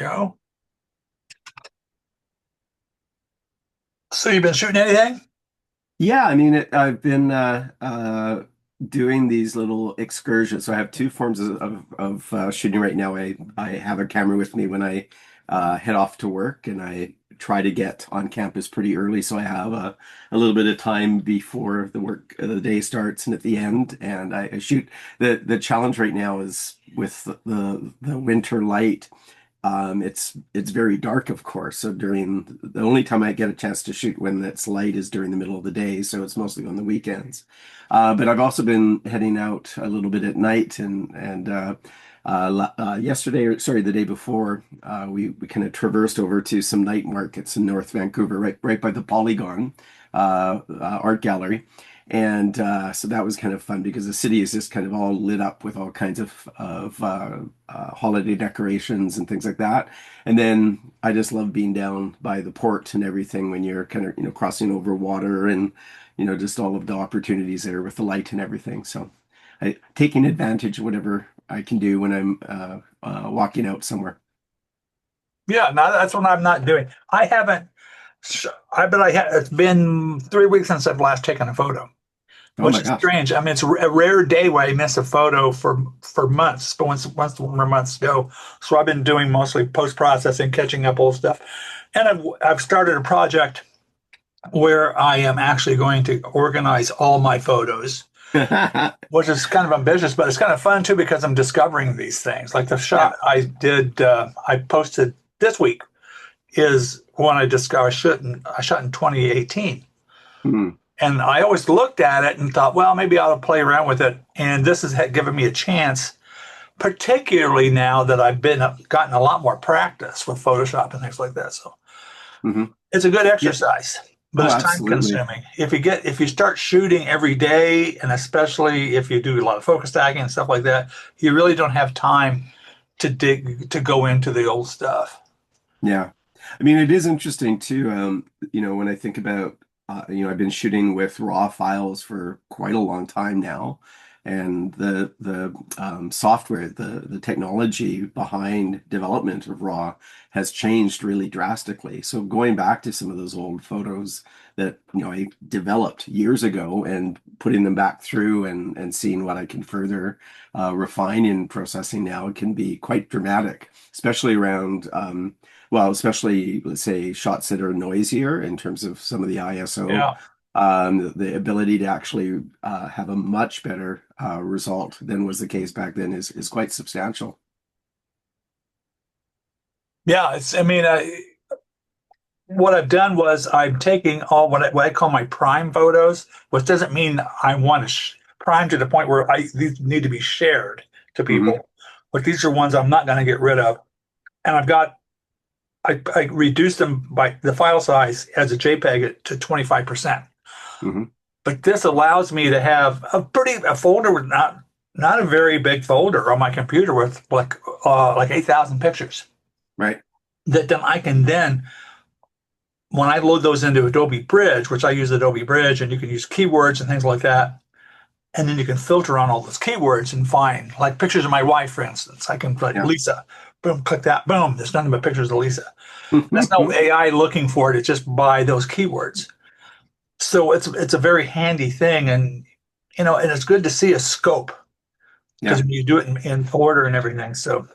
go. So you've been shooting anything? Yeah, I mean, I've been doing these little excursions. So I have two forms of shooting right now. I have a camera with me when I head off to work, and I try to get on campus pretty early, so I have a little bit of time before the day starts and at the end. And I shoot. The challenge right now is with the winter light. It's very dark, of course. So during the only time I get a chance to shoot when it's light is during the middle of the day. So it's mostly on the weekends. But I've also been heading out a little bit at night, and yesterday, or sorry, the day before, we kind of traversed over to some night markets in North Vancouver, right by the Polygon art gallery. And so that was kind of fun because the city is just kind of all lit up with all kinds of holiday decorations and things like that. And then I just love being down by the port and everything when you're kind of, crossing over water and, just all of the opportunities there with the light and everything. So taking advantage of whatever I can do when I'm walking out somewhere. Yeah, no, that's what I'm not doing. I haven't. It's been 3 weeks since I've last taken a photo, Oh which my is gosh. strange. I mean, it's a rare day where I miss a photo for months, but once the warmer months go, so I've been doing mostly post processing, catching up old stuff, and I've started a project where I am actually going to organize all my photos, which is kind of ambitious, but it's kind of fun too because I'm discovering these things. Like the Yeah. shot I posted this week is one I discovered. I shot in 2018, Hmm. and I always looked at it and thought, well, maybe I ought to play around with it. And this has given me a chance, particularly now that I've been gotten a lot more practice with Photoshop and things like that. So Hmm. it's a good Yeah. exercise, but Oh, it's time absolutely. consuming. If you start shooting every day, and especially if you do a lot of focus tagging and stuff like that, you really don't have time to go into the old stuff. Yeah. I mean, it is interesting too. When I think about, I've been shooting with raw files for quite a long time now, and the software, the technology behind development of raw has changed really drastically. So going back to some of those old photos that, I developed years ago and putting them back through and seeing what I can further refine in processing now can be quite dramatic, especially around well, especially let's say shots that are noisier in terms of some of the ISO, Yeah. the ability to actually have a much better result than was the case back then is quite substantial. Yeah, I mean, what I've done was I'm taking all what I call my prime photos, which doesn't mean I want to prime to the point where these need to be shared to Hmm. people, but these are ones I'm not going to get rid of. And I reduced them by the file size as a JPEG to 25%. Hmm. But this allows me to have a folder with not a very big folder on my computer with like 8,000 pictures Right. that then I can then when I load those into Adobe Bridge, which I use Adobe Bridge, and you can use keywords and things like that, and then you can filter on all those keywords and find like pictures of my wife, for instance. I can put Yeah. Lisa, boom, click that, boom. There's nothing but pictures of Lisa. That's no AI looking for it. It's just by those keywords. So it's a very handy thing, and and it's good to see a scope because Yeah. when you do it in order and everything. So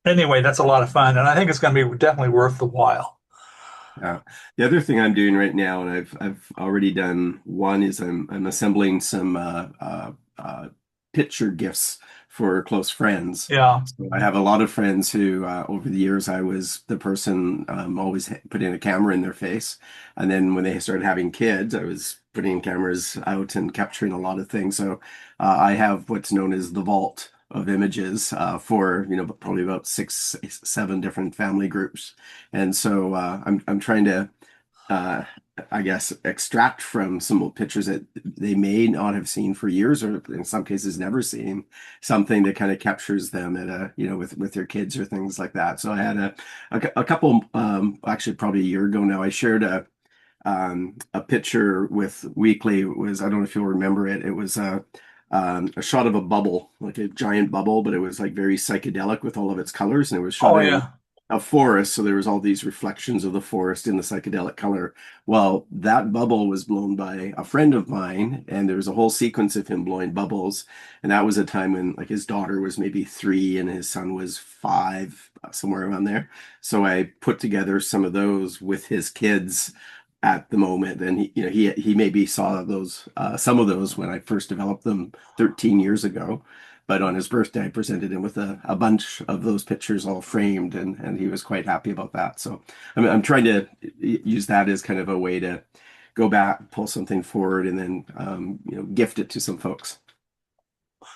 anyway, that's a lot of fun, and I think it's going to be definitely worth the while. Yeah. The other thing I'm doing right now, and I've already done one, is I'm assembling some picture gifts for close friends. Yeah. So I have a lot of friends who, over the years, I was the person always putting a camera in their face, and then when they started having kids, I was putting cameras out and capturing a lot of things. So I have what's known as the vault of images for probably about six, seven different family groups. And so I'm trying to uh, I guess extract from some old pictures that they may not have seen for years, or in some cases never seen, something that kind of captures them at a with their kids or things like that. So I had a couple actually probably a year ago now. I shared a picture with Weekly. It was, I don't know if you'll remember it. It was a shot of a bubble, like a giant bubble, but it was like very psychedelic with all of its colors, and it was shot Oh in yeah. a forest, so there was all these reflections of the forest in the psychedelic color. Well, that bubble was blown by a friend of mine, and there was a whole sequence of him blowing bubbles. And that was a time when like his daughter was maybe 3 and his son was 5, somewhere around there. So I put together some of those with his kids at the moment, and he maybe saw those some of those when I first developed them 13 years ago. But on his birthday, I presented him with a bunch of those pictures all framed, and he was quite happy about that. So I'm trying to use that as kind of a way to go back, pull something forward, and then gift it to some folks.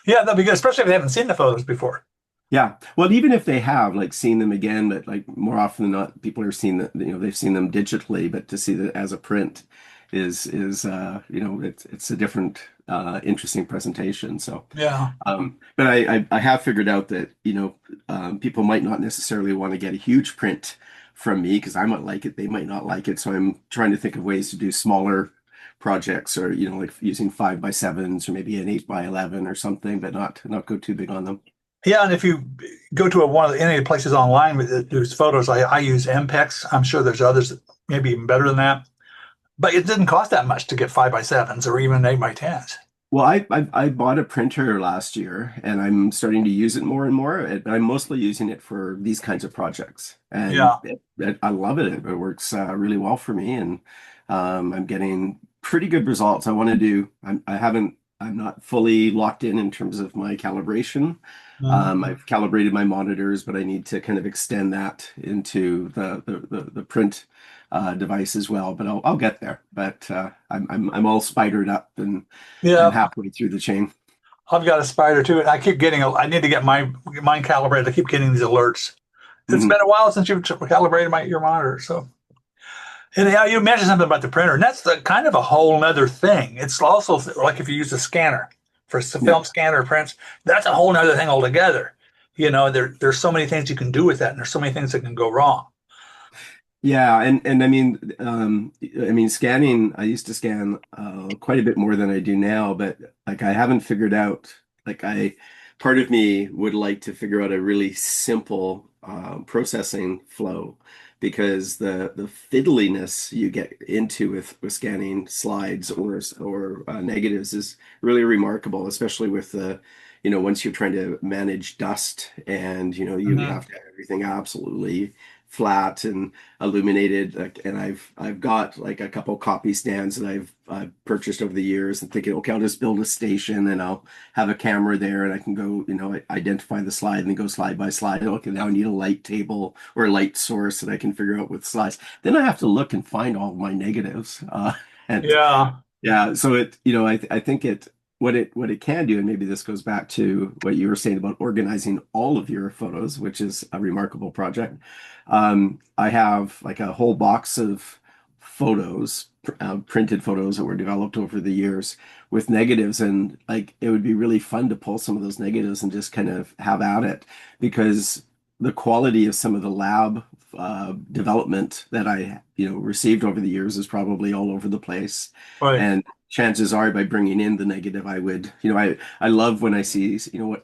Yeah, that'd be good, especially if they haven't seen the photos before. Yeah. Well, even if they have like seen them again, but like more often than not, people are seeing that, they've seen them digitally, but to see that as a print is it's a different interesting presentation. So Yeah. but I have figured out that, people might not necessarily want to get a huge print from me because I might like it, they might not like it. So I'm trying to think of ways to do smaller projects or, like using 5x7s or maybe an 8x11 or something, but not go too big on them. Yeah, and if you go to any of the places online that do photos, I use MPEX. I'm sure there's others that maybe even better than that. But it didn't cost that much to get 5x7s or even 8x10s. Well, I bought a printer last year and I'm starting to use it more and more. But I'm mostly using it for these kinds of projects, and Yeah. I love it. It works really well for me, and I'm getting pretty good results. I want to do. I'm not fully locked in terms of my calibration. Mhm. I've calibrated my monitors, but I need to kind of extend that into the print device as well. But I'll get there. But I'm all spidered up and I'm Yeah. halfway through the chain. I've got a spider too, and I need to get mine calibrated. I keep getting these alerts. It's Hmm. been a while since you've calibrated your monitor. So, and yeah, you mentioned something about the printer, and that's the kind of a whole nother thing. It's also like if you use a scanner for Yeah. film scanner prints, that's a whole nother thing altogether. There's so many things you can do with that, and there's so many things that can go wrong. Yeah, and I mean scanning, I used to scan quite a bit more than I do now, but like I haven't figured out like I part of me would like to figure out a really simple processing flow because the fiddliness you get into with scanning slides or negatives is really remarkable, especially with the once you're trying to manage dust and you Hmm. have to have everything absolutely flat and illuminated, like, and I've got like a couple copy stands that I've purchased over the years and thinking, okay, I'll just build a station and I'll have a camera there and I can go, identify the slide and then go slide by slide. Okay, now I need a light table or a light source that I can figure out with slides. Then I have to look and find all of my negatives. And Yeah. yeah, so I think what it can do, and maybe this goes back to what you were saying about organizing all of your photos, which is a remarkable project. I have like a whole box of photos, printed photos that were developed over the years with negatives, and like it would be really fun to pull some of those negatives and just kind of have at it because the quality of some of the lab development that I received over the years is probably all over the place. Right. And chances are by bringing in the negative, I would, I love when I see,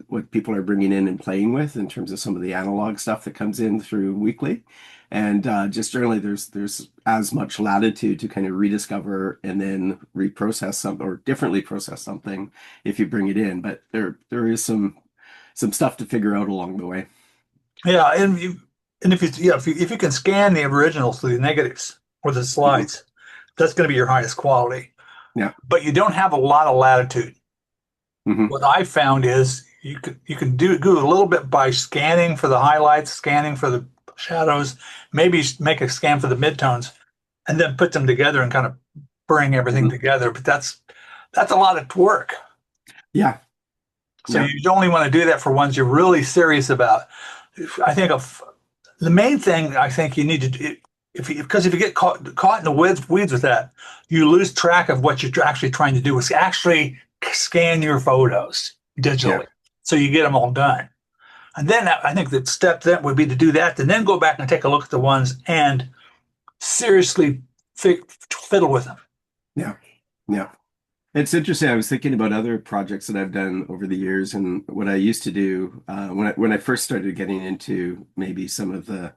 what people are bringing in and playing with in terms of some of the analog stuff that comes in through weekly. And just generally, there's as much latitude to kind of rediscover and then reprocess some or differently process something if you bring it in. But there is some stuff to figure out along the way. Yeah, and if you can scan the originals to the negatives or the Mhm. slides, that's going to be your highest quality. Yeah. But you don't have a lot of latitude. Hmm. What I found is you can do a little bit by scanning for the highlights, scanning for the shadows, maybe make a scan for the midtones, and then put them together and kind of bring everything Hmm. together. But that's a lot of work. Yeah. So Yeah. you only want to do that for ones you're really serious about. I think the main thing I think you need to do, because if you get caught in the weeds with that, you lose track of what you're actually trying to do is actually scan your photos Yeah. digitally, so you get them all done. And then I think the step then would be to do that, and then go back and take a look at the ones and seriously fiddle with them. Yeah. Yeah. It's interesting. I was thinking about other projects that I've done over the years, and what I used to do when I first started getting into maybe some of the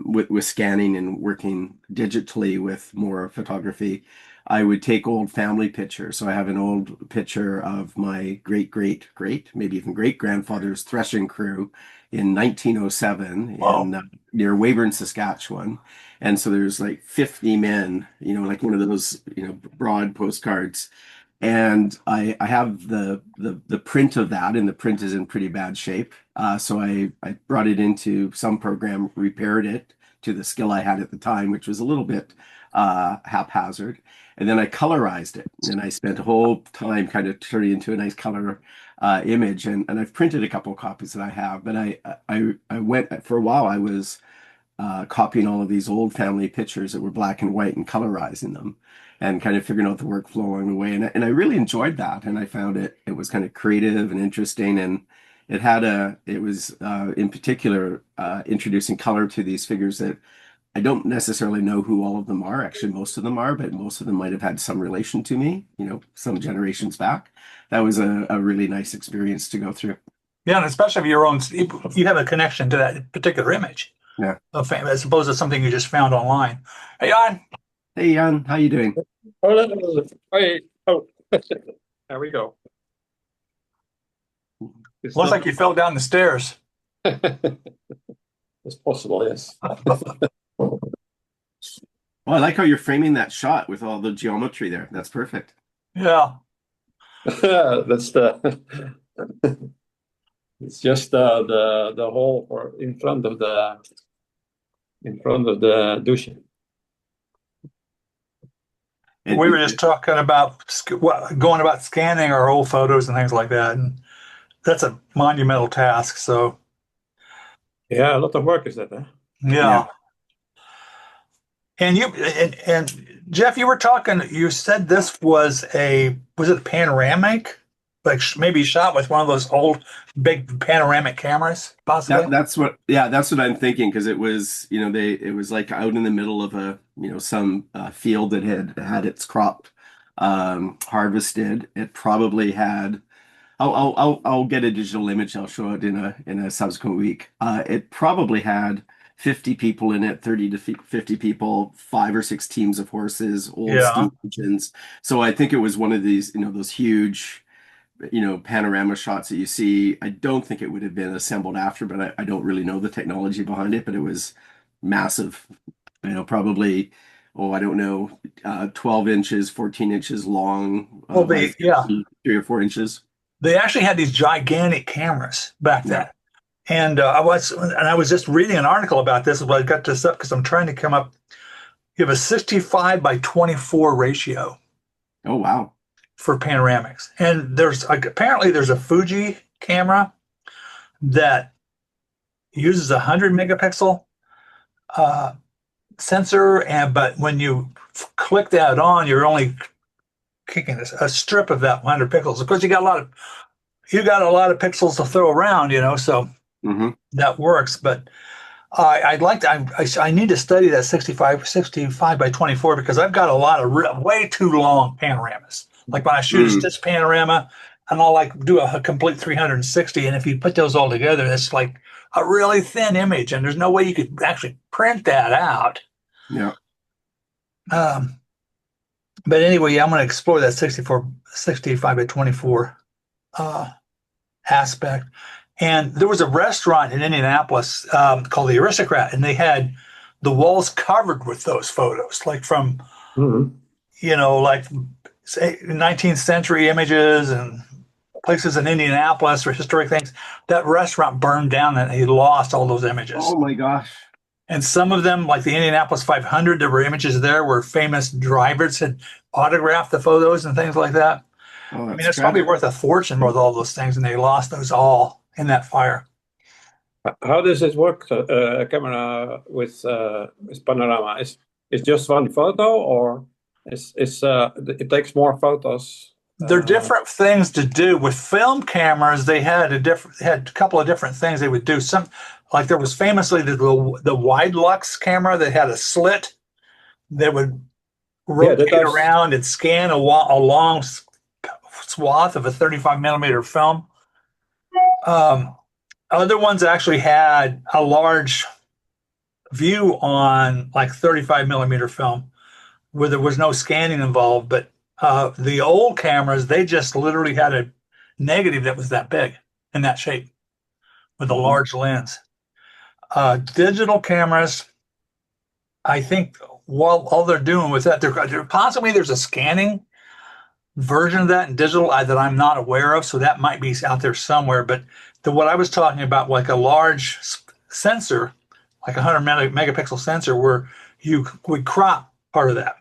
with scanning and working digitally with more photography, I would take old family pictures. So I have an old picture of my great, maybe even great grandfather's threshing crew in 1907 in Wow. near Weyburn, Saskatchewan. And so there's like 50 men, like one of those, broad postcards, and I have the print of that, and the print is in pretty bad shape. So I brought it into some program, repaired it to the skill I had at the time, which was a little bit haphazard. And then I colorized it, and I spent a whole time kind of turning it into a nice color image. And I've printed a couple of copies that I have, but I went for a while. I was copying all of these old family pictures that were black and white and colorizing them and kind of figuring out the workflow along the way. And I really enjoyed that. And I found it was kind of creative and interesting. And it was in particular introducing color to these figures that I don't necessarily know who all of them are. Actually, most of them are, but most of them might have had some relation to me, some generations back. That was a really nice experience to go through. Yeah, and especially if you have a connection to that particular image Yeah. of fame, as opposed to something you just found online. Hey, on. Hey, Jan, how you doing? Oh, wait. Oh, there we go. It's Looks not. like you fell down the stairs. It's possible, yes. Well, I like how you're framing that shot with all the geometry there. That's perfect. Yeah. That's the. It's just the hole for in front of the douche. And, We were just talking about going about scanning our old photos and things like that. And that's a monumental task. So, Yeah, a lot of work is that, huh? yeah, yeah. And Jeff, you said this was it panoramic? Like maybe shot with one of those old big panoramic cameras, possibly? that's what I'm thinking because it was, it was like out in the middle of some field that had its crop harvested. It probably had. I'll get a digital image. I'll show it in a subsequent week. It probably had 50 people in it, 30 to 50 people, five or six teams of horses, old Yeah. steam engines. So I think it was one of these, those huge, panorama shots that you see. I don't think it would have been assembled after, but I don't really know the technology behind it, but it was massive, probably, oh, I don't know, 12 inches, 14 inches long, Well, by yeah, 3 or 4 inches. they actually had these gigantic cameras back Yeah. then. And I was just reading an article about this. But I got this up because I'm trying to come up. You have a 65 by 24 ratio Oh, wow. for panoramics, and apparently there's a Fuji camera that uses a 100 megapixel uh, sensor, but when you click that on, you're only kicking a strip of that 100 pixels. Of course, you got a lot of pixels to throw around, so Hmm. that works. But I'd like to. I need to study that 65 by 24 because I've got a lot of way too long panoramas. Like when I shoot a Mm. stitch panorama, and I'll like do a complete 360, and if you put those all together, it's like a really thin image, and there's no way you could actually print that out. Yeah. Um, but anyway, yeah, I'm going to explore that 65 by 24 uh, aspect. And there was a restaurant in Indianapolis called the Aristocrat, and they had the walls covered with those photos, like from, Mhm. like say 19th century images and places in Indianapolis or historic things. That restaurant burned down and he lost all those images. Oh my gosh. And some of them, like the Indianapolis 500, there were images there where famous drivers had autographed the photos and things like that. Oh, I mean, that's it's probably tragic. worth a fortune with all those things, and they lost those all in that fire. How does it work? A camera with panorama is just one photo, or is it takes more photos? There are different things to do with film cameras. They had a couple of different things they would do. Some, like there was famously the wide lux camera that had a slit that would Yeah, that rotate does. around and scan a long swath of a 35 millimeter film. Um, Other ones actually had a large view on like 35 millimeter film where there was no scanning involved, but the old cameras, they just literally had a negative that was that big in that shape with a Mhm. large lens. Digital cameras, I think, while all they're doing with that, they're possibly there's a scanning version of that in digital that I'm not aware of, so that might be out there somewhere. But what I was talking about, like a large sensor, like a 100 megapixel sensor, where you would crop part of that.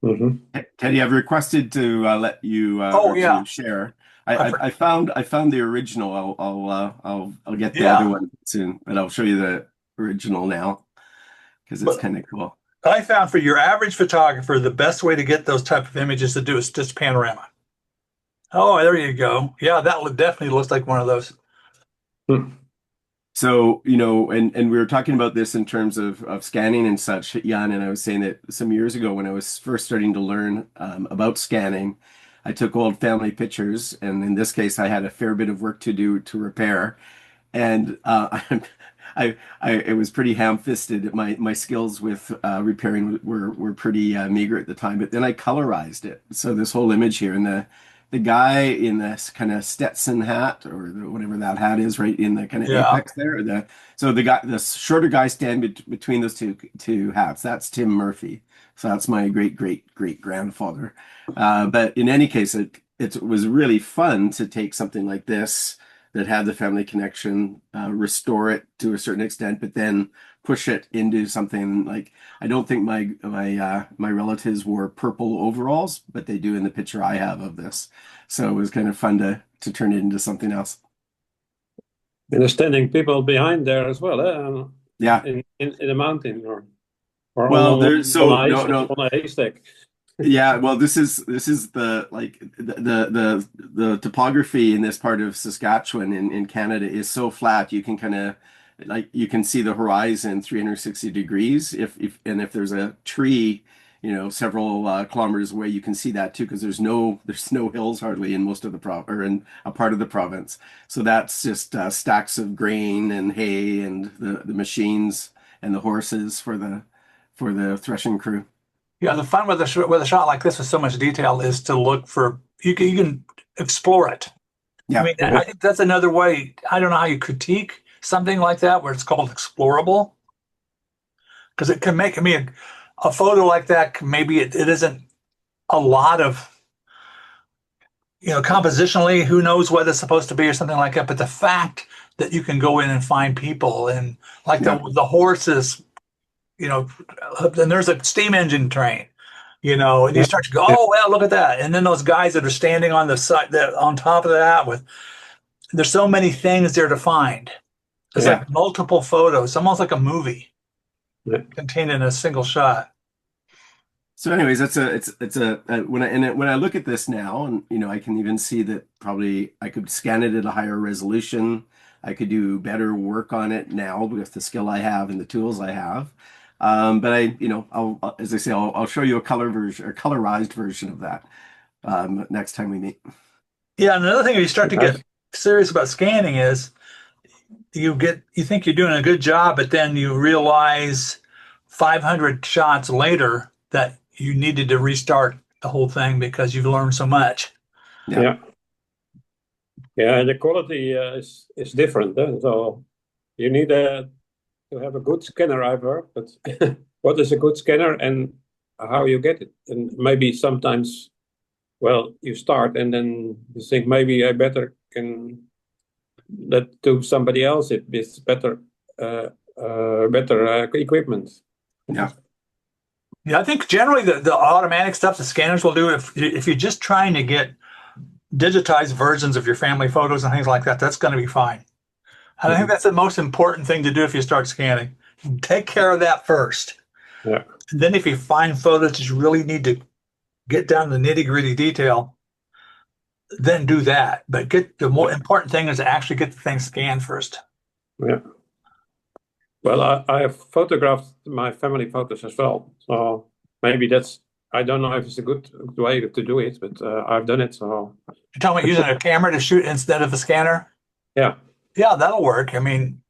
Mhm. Teddy, I've requested to let you Oh or yeah, to share. I, I found the original. I'll get the other yeah. one soon, but I'll show you the original now because it's But kind of cool. I found for your average photographer, the best way to get those type of images to do is just panorama. Oh, there you go. Yeah, definitely looks like one of those. Hmm. So, and we were talking about this in terms of scanning and such, Jan, and I was saying that some years ago when I was first starting to learn about scanning, I took old family pictures, and in this case, I had a fair bit of work to do to repair. And it was pretty ham-fisted. My skills with repairing were pretty meager at the time. But then I colorized it. So this whole image here, and the guy in this kind of Stetson hat or whatever that hat is, right in the kind of Yeah. apex there. The shorter guy standing between those two hats. That's Tim Murphy. So that's my great grandfather. But in any case, it was really fun to take something like this that had the family connection, restore it to a certain extent, but then push it into something like I don't think my relatives wore purple overalls, but they do in the picture I have of this. So it was kind of fun to turn it into something else. And there's standing people behind there as well, Yeah. in the mountain or Well, there's on so no no on a haystack. Yeah, well, this is the like the topography in this part of Saskatchewan in Canada is so flat you can kind of like you can see the horizon 360 degrees if there's a tree, several kilometers away you can see that too because there's no hills hardly in most of the or in a part of the province. So that's just stacks of grain and hay and the machines and the horses for the threshing crew. Yeah, the fun with with a shot like this with so much detail is to look for you can explore it. I Yeah. mean, I think that's another way. I don't know how you critique something like that where it's called explorable because it can make a photo like that. Maybe it isn't a lot of compositionally. Who knows what it's supposed to be or something like that. But the fact that you can go in and find people and like Yeah. the horses, and there's a steam engine train. And you Yeah, start to go, yeah, oh well, look at that. And then those guys that are standing on the side that on top of that there's so many things there to find. It's yeah, like multiple photos, almost like a movie yeah. contained in a single shot. So, anyways, when I look at this now, and I can even see that probably I could scan it at a higher resolution. I could do better work on it now with the skill I have and the tools I have. But as I say, I'll show you a color version or colorized version of that next time we meet. Yeah, and another thing if you start to get Nice. serious about scanning is you think you're doing a good job, but then you realize 500 shots later that you needed to restart the whole thing because you've learned so much. Yeah. Yeah, yeah. The quality is different. So you need to have a good scanner, I've heard. But what is a good scanner and how you get it? And maybe sometimes, well, you start and then you think maybe I better can that to somebody else. It's better, uh, better equipment. Yeah. Yeah, I think generally the automatic stuff the scanners will do if you're just trying to get digitized versions of your family photos and things like that, that's going to be fine. And I think Mhm. that's the most important thing to do if you start scanning. Take care of that first. Yeah, And then if you find photos that you really need to get down to the nitty-gritty detail, then do that. But the more important thing is to actually get the thing scanned first. yeah. Well, I have photographed my family photos as well. So maybe I don't know if it's a good way to do it, but I've done it. So You're talking about using a camera to shoot instead of a scanner? yeah, Yeah, that'll work. I mean,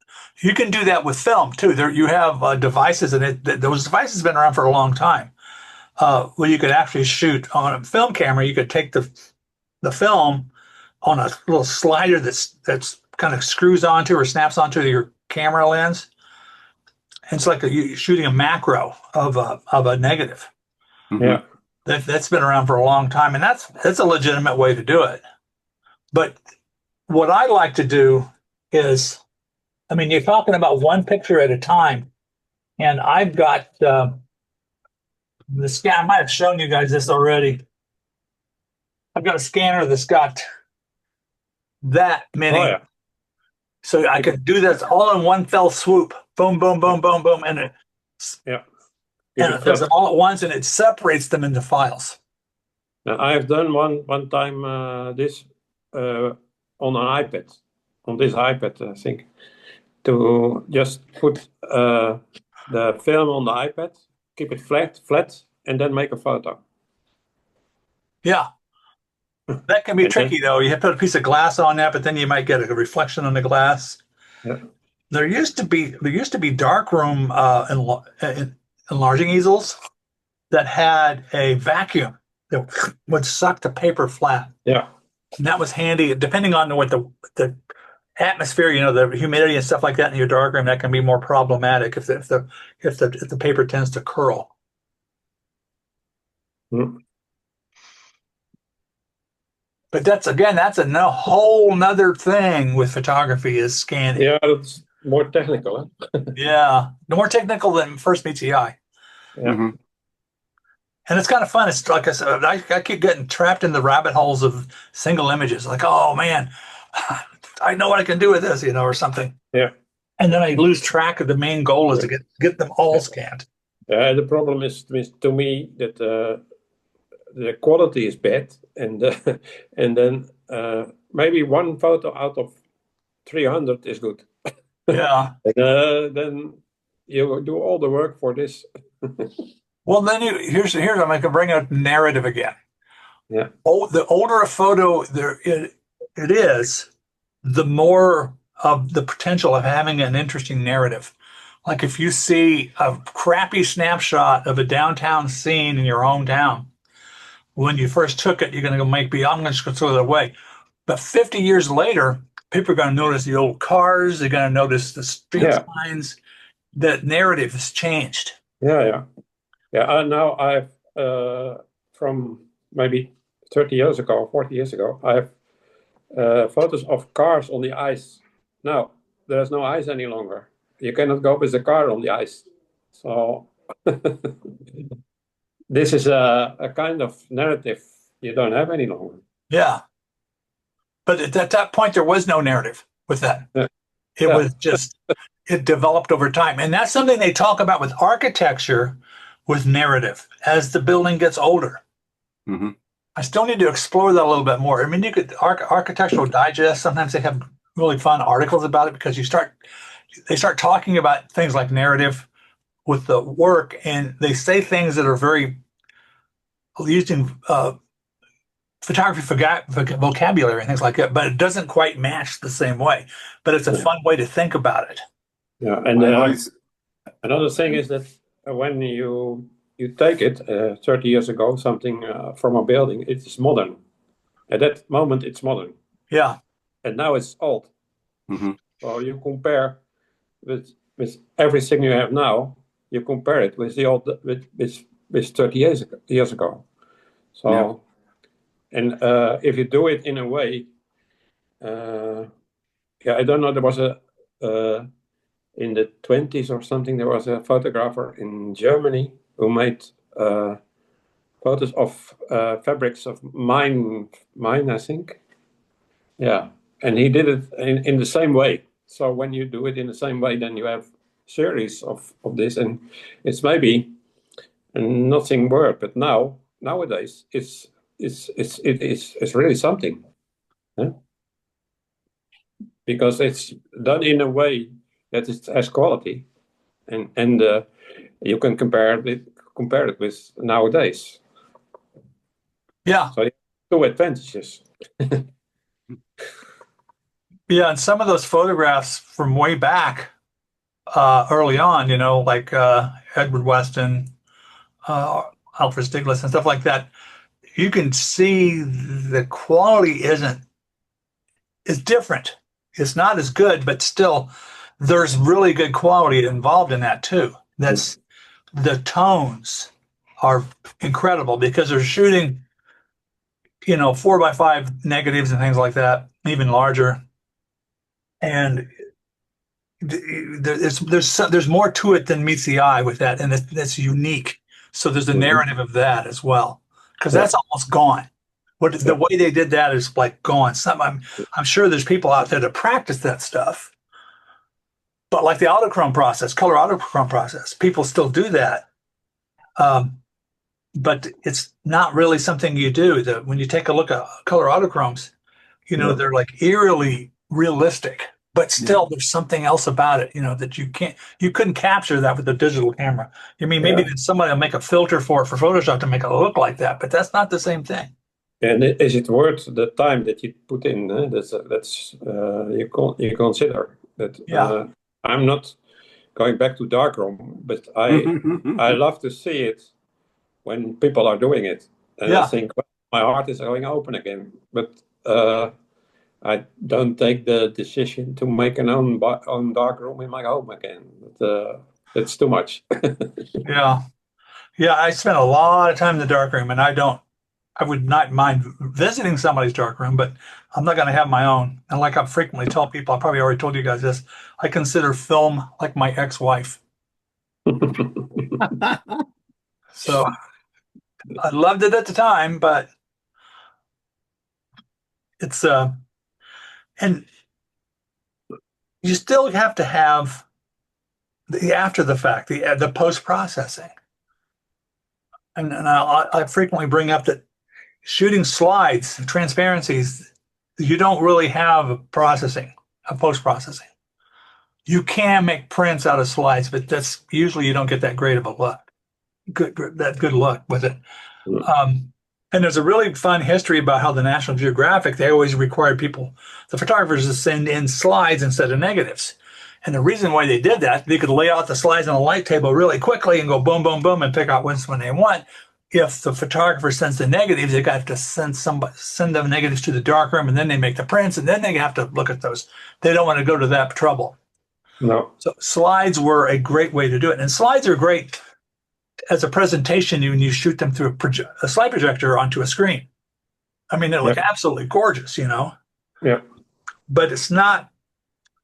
You can do that with film too. There you have devices, and those devices have been around for a long time. Where you could actually shoot on a film camera. You could take the film on a little slider that's kind of screws onto or snaps onto your camera lens. It's like you shooting a macro of a negative. Yeah. That's been around for a long time, and that's a legitimate way to do it. But what I like to do is, I mean, you're talking about one picture at a time, and I've got the scan. I might have shown you guys this already. I've got a scanner that's got that many, Oh yeah. so I can do this all in one fell swoop. Boom, boom, boom, boom, boom, and Yeah. it does it all at once, and it separates them into files. Now, I have done one time this on an iPad, on this iPad, I think, to just put the film on the iPad, keep it flat, and then make a photo. Yeah, that can be And then- tricky though. You have to put a piece of glass on that, but then you might get a reflection on the glass. Yeah. There used to be darkroom enlarging easels that had a vacuum that would suck the paper flat. Yeah. And that was handy, depending on what the atmosphere, the humidity and stuff like that in your darkroom. That can be more problematic if the paper tends to curl. Mm. But that's a whole nother thing with photography is scanning. Yeah, that's more technical. Huh? Yeah, no more technical than first meets the eye. Yeah. And it's kind of fun. It's like I said, I keep getting trapped in the rabbit holes of single images. Like, oh man, I know what I can do with this, or something. Yeah. And then I lose track of the main goal is to get them all scanned. The problem is to me that the quality is bad, and and then maybe one photo out of 300 is good. Yeah. And then you do all the work for this. Well, then here's I'm going to bring up narrative again. Yeah. Oh, the older a photo it is, the more of the potential of having an interesting narrative. Like if you see a crappy snapshot of a downtown scene in your hometown, when you first took it, you're going to go I'm just going to throw it away. But 50 years later, people are going to notice the old cars. They're going to notice the street signs. The narrative has changed. Yeah. Now I've from maybe 30 years ago, 40 years ago, I have photos of cars on the ice. Now there's no ice any longer. You cannot go with the car on the ice. So this is a kind of narrative you don't have any longer. Yeah. But at that point, there was no narrative with that. Yeah. It was just, it developed over time. And that's something they talk about with architecture, with narrative, as the building gets older. Mm-hmm. I still need to explore that a little bit more. I mean, you could, Architectural Digest, sometimes they have really fun articles about it because they start talking about things like narrative with the work, and they say things that are very using photography vocabulary and things like that, but it doesn't quite match the same way. But it's a fun way to think about it. Yeah, and another thing is that when you take it 30 years ago, something from a building, it's modern. At that moment, it's modern. Yeah. And now it's old. Mm-hmm. So you compare with everything you have now. You compare it with the old with 30 years ago. So. Yeah. And if you do it in a way, I don't know, there was in the 20s or something, there was a photographer in Germany who made photos of fabrics of mine, I think. Yeah, and he did it in the same way. So when you do it in the same way, then you have series of this, and it's maybe nothing work. But nowadays, it's really something, huh? Because it's done in a way that it has quality, and you can compare it with nowadays. Yeah. So two advantages. Yeah, and some of those photographs from way back early on, like Edward Weston, uh, Alfred Stieglitz, and stuff like that, you can see the quality is different. It's not as good, but still, there's really good quality involved in that too. That's the tones are incredible because they're shooting, 4x5 negatives and things like that, even larger. And there's more to it than meets the eye with that, and that's unique. So there's a Mhm. narrative of that as well, because Yeah, that's almost gone. The yeah. way they did that is like gone. I'm sure there's people out there that practice that stuff, but like the autochrome process, color autochrome process, people still do that. Um, but it's not really something you do. When you take a look at color autochromes, No. they're like eerily realistic, but Yeah. still there's something else about it, that you couldn't capture that with a digital camera. I mean, maybe Yeah. somebody will make a filter for Photoshop to make it look like that, but that's not the same thing. And is it worth the time that you put in? That's you consider that. Yeah. I'm not going back to darkroom, but I love to see it when people are doing it, and I Yeah. think, well, my heart is going open again. But I don't take the decision to make an own darkroom in my home again. That's too much. Yeah. Yeah. I spent a lot of time in the darkroom, and I would not mind visiting somebody's darkroom, but I'm not going to have my own. And like I frequently tell people, I probably already told you guys this, I consider film like my ex-wife. So I loved it at the time, but it's and you still have to have the after the fact, the post processing. And I frequently bring up that shooting slides, transparencies, you don't really have processing, a post processing. You can make prints out of slides, but that's usually you don't get that great of a look, that good look with it. Um, and there's a really fun history about how the National Geographic, they always required people, the photographers, to send in slides instead of negatives. And the reason why they did that, they could lay out the slides on a light table really quickly and go boom, boom, boom, and pick out which one they want. If the photographer sends the negatives, they got to send the negatives to the darkroom, and then they make the prints, and then they have to look at those. They don't want to go to that trouble. No. So slides were a great way to do it. And slides are great as a presentation when you shoot them through a slide projector onto a screen. I mean, they look Yeah. absolutely gorgeous, Yeah. but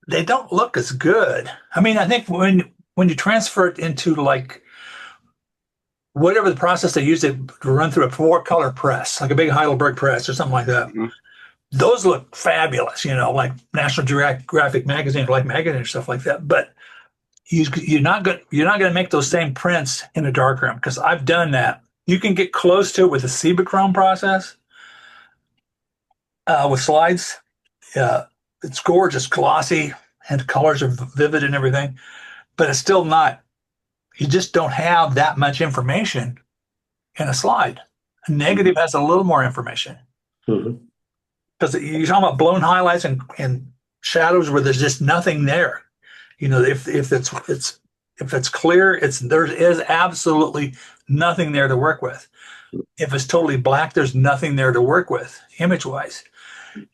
they don't look as good. I mean, I think when you transfer it into like whatever the process they use it to run through a four color press, like a big Heidelberg press or something like that, those look fabulous, like National Geographic magazine, like magazine or stuff like that. But you're not going to make those same prints in a darkroom because I've done that. You can get close to it with the Cibachrome process with slides. It's gorgeous, glossy, and colors are vivid and everything, but it's still not. You just don't have that much information in a slide. A negative has a little more information Mhm. because you're talking about blown highlights and shadows where there's just nothing there. If it's clear, there is absolutely nothing there to work with. If it's totally black, there's nothing there to work with image wise.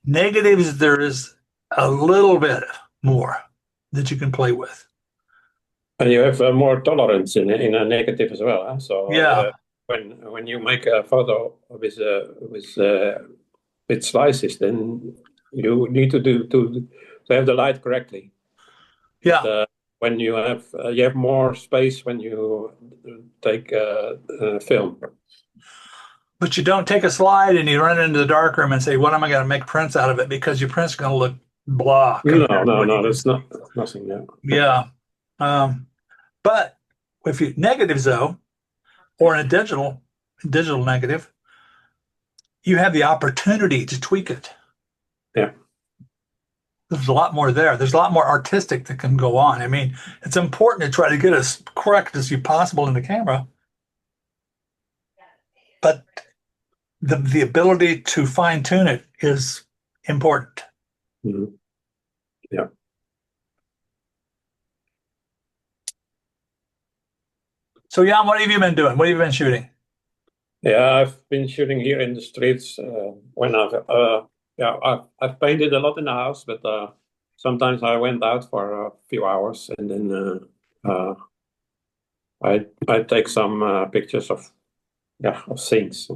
Negatives, there is a little bit more that you can play with. And you have more tolerance in a negative as well. Huh? So Yeah, when you make a photo with slices, then you need to have the light correctly. But yeah. when you have more space when you take film. But you don't take a slide and you run into the darkroom and say, "What am I going to make prints out of it?" Because your print's going to look blah No, compared to no, what you no, can that's see. not nothing. Yeah. Yeah. Um, but if you negatives though, or in a digital negative, you have the opportunity to tweak it. Yeah. There's a lot more there. There's a lot more artistic that can go on. I mean, it's important to try to get as correct as you possible in the camera, but the ability to fine tune it is important. Mhm. Yeah. So, Jan, what have you been doing? What have you been shooting? Yeah, I've been shooting here in the streets when I've painted a lot in the house, but sometimes I went out for a few hours and then I take some pictures of things.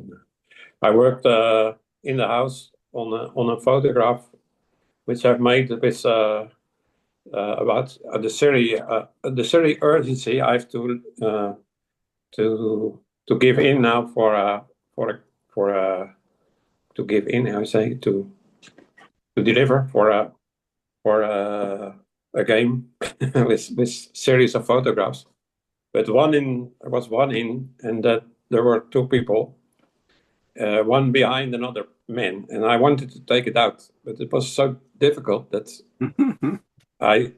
I worked in the house on a photograph which I've made with about the Surrey urgency I have to give in now for to give in, I say, to deliver for a game with series of photographs. But there was one in, and that there were two people, one behind another man, and I wanted to take it out, but it was so difficult that I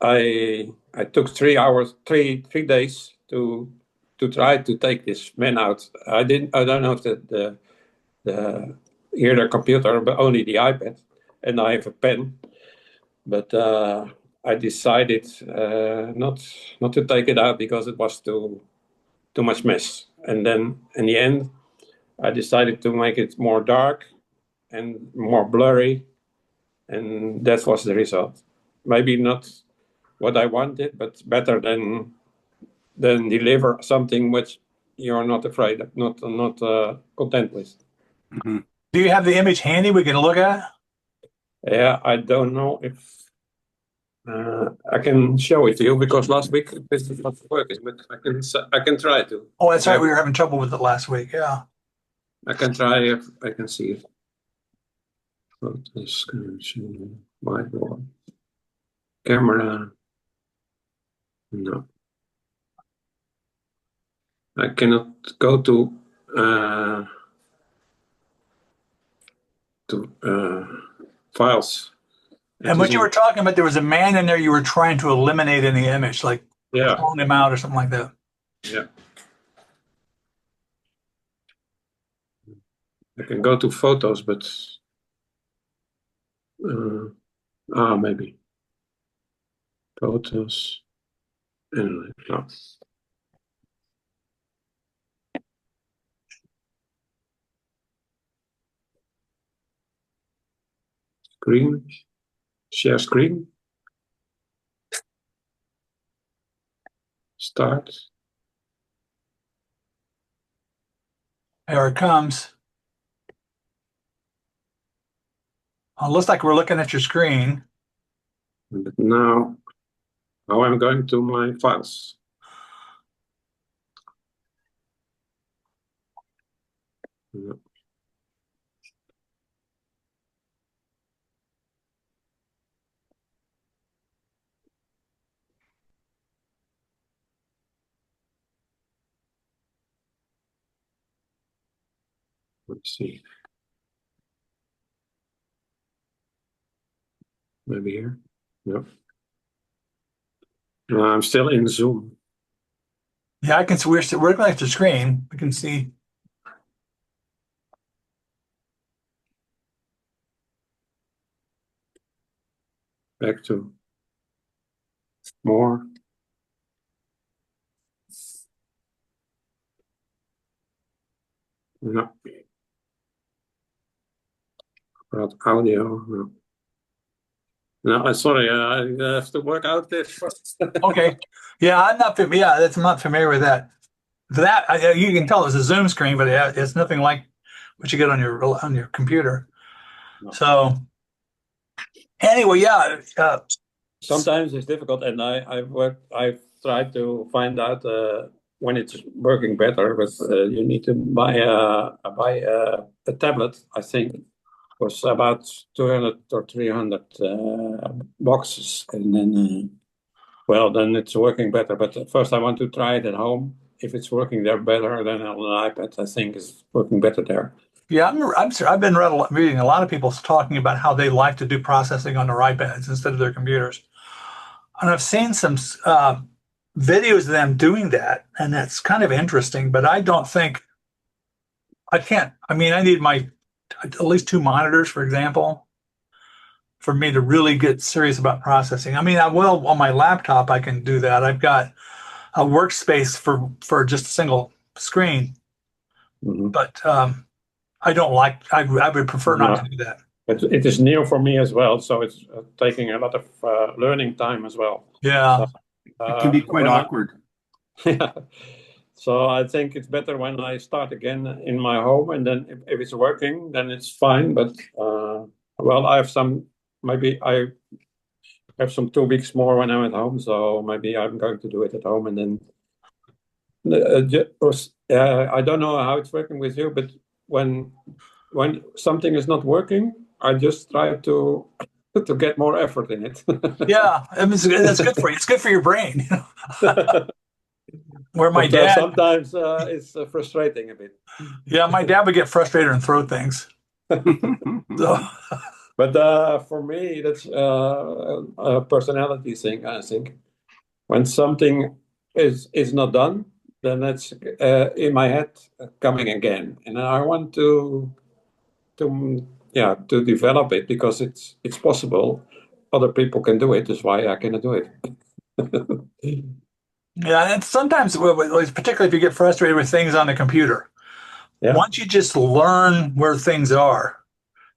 I took 3 hours, three days to try to take this man out. I don't know if the here the computer, but only the iPad, and I have a pen. But I decided not to take it out because it was too much mess. And then in the end, I decided to make it more dark and more blurry, and that was the result. Maybe not what I wanted, but better than deliver something which you're not afraid of, not content with. Mm-hmm. Do you have the image handy we can look at? Yeah, I don't know if I can show it to you because last week this is not working, but I can try to. Oh, that's right. We were having trouble with it last week. Yeah. I can try if I can see it. Whiteboard. Camera. No. I cannot go uh, to files. And when you were talking about there was a man in there, you were trying to eliminate in the image, like pulling him out or something like that. Yeah. I can go to photos, but maybe photos. Anyway, no. Screen, share screen, start. There it comes. Oh, it looks like we're looking at your screen. But now I'm going to my files. No. Let's see. Maybe here. No. I'm still in Zoom. Yeah, I can see we're looking at the screen. We can see. Back to more. No. About audio. No. No, sorry. I have to work out this first. Okay. Yeah, I'm not. Yeah, I'm not familiar with that. You can tell it's a Zoom screen, but it's nothing like what you get on your computer. No. So anyway, yeah. Sometimes it's difficult, and I've tried to find out when it's working better, but you need to buy a tablet. I think it was about 200 or 300 boxes, and then then it's working better. But first, I want to try it at home. If it's working there better than on an iPad, I think it's working better there. Yeah, I've been reading a lot of people talking about how they like to do processing on their iPads instead of their computers. And I've seen some videos of them doing that, and that's kind of interesting, but I don't think I can't. I mean, I need at least two monitors, for example, for me to really get serious about processing. I mean, I will on my laptop, I can do that. I've got a workspace for just a single screen, Mhm. but I don't like. I would prefer not to No, do that. it is new for me as well, so it's taking a lot of learning time as well. Yeah, So, It can be quite when I awkward. yeah. So I think it's better when I start again in my home, and then if it's working, then it's fine. But well, I have some. Maybe I have some 2 weeks more when I'm at home, so maybe I'm going to do it at home, and then I don't know how it's working with you, but when something is not working, I just try to to get more effort in it. yeah. I mean, that's good for you. It's good for your brain. Where my But dad, sometimes it's frustrating a bit. yeah, my dad would get frustrated and throw things. So But for me, that's a personality thing, I think. When something is not done, then that's in my head coming again, and I want to develop it because it's possible. Other people can do it. That's why I cannot do it. yeah, and sometimes, particularly if you get frustrated with things on the computer, Yeah, once you just learn where things are,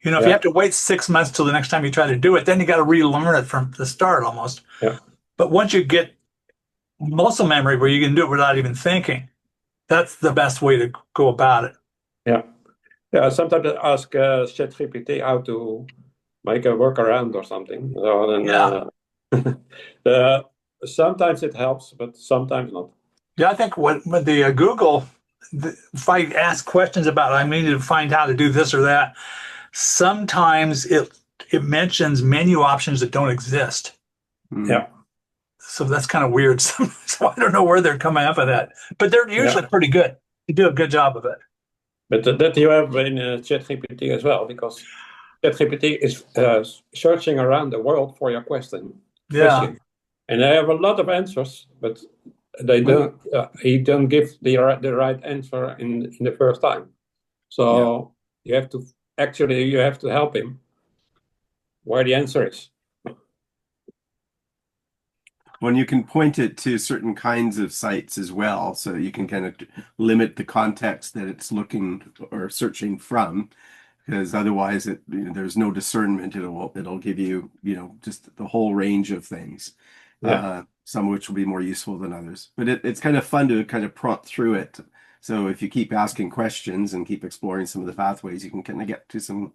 if you yeah, have to wait 6 months till the next time you try to do it, then you got to relearn it from the start almost. yeah, But once you get muscle memory where you can do it without even thinking, that's the best way to go about it. yeah, yeah. Sometimes I ask ChatGPT how to make a workaround or something. So Yeah. then uh, sometimes it helps, but sometimes not. Yeah, I think with the Google, if I ask questions about, I need to find how to do this or that, sometimes it mentions menu options that don't exist. Hmm. Yeah, So that's kind of weird. So I don't know where they're coming up with that, but they're yeah. usually pretty good. They do a good job of it. But that you have in ChatGPT as well, because ChatGPT is searching around the world for your Yeah. question, and I have a lot of answers, but they don't. He don't give the right answer in the first time. Yeah. So you have to help him where the answer is. When you can point it to certain kinds of sites as well, so you can kind of limit the context that it's looking or searching from, because otherwise there's no discernment. It'll give you, just the whole range of things, Yeah, some of which will be more useful than others. But it's kind of fun to kind of prompt through it. So if you keep asking questions and keep exploring some of the pathways, you can kind of get to some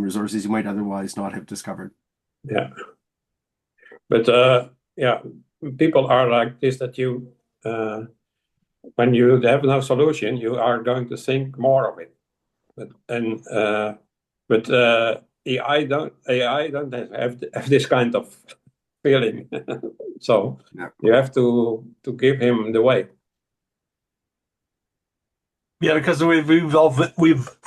resources you might otherwise not have discovered. yeah. But yeah, people are like this that you when you have no solution, you are going to think more of it. But AI don't have this kind of feeling. So Yeah. you have to give him the way. Yeah, because we've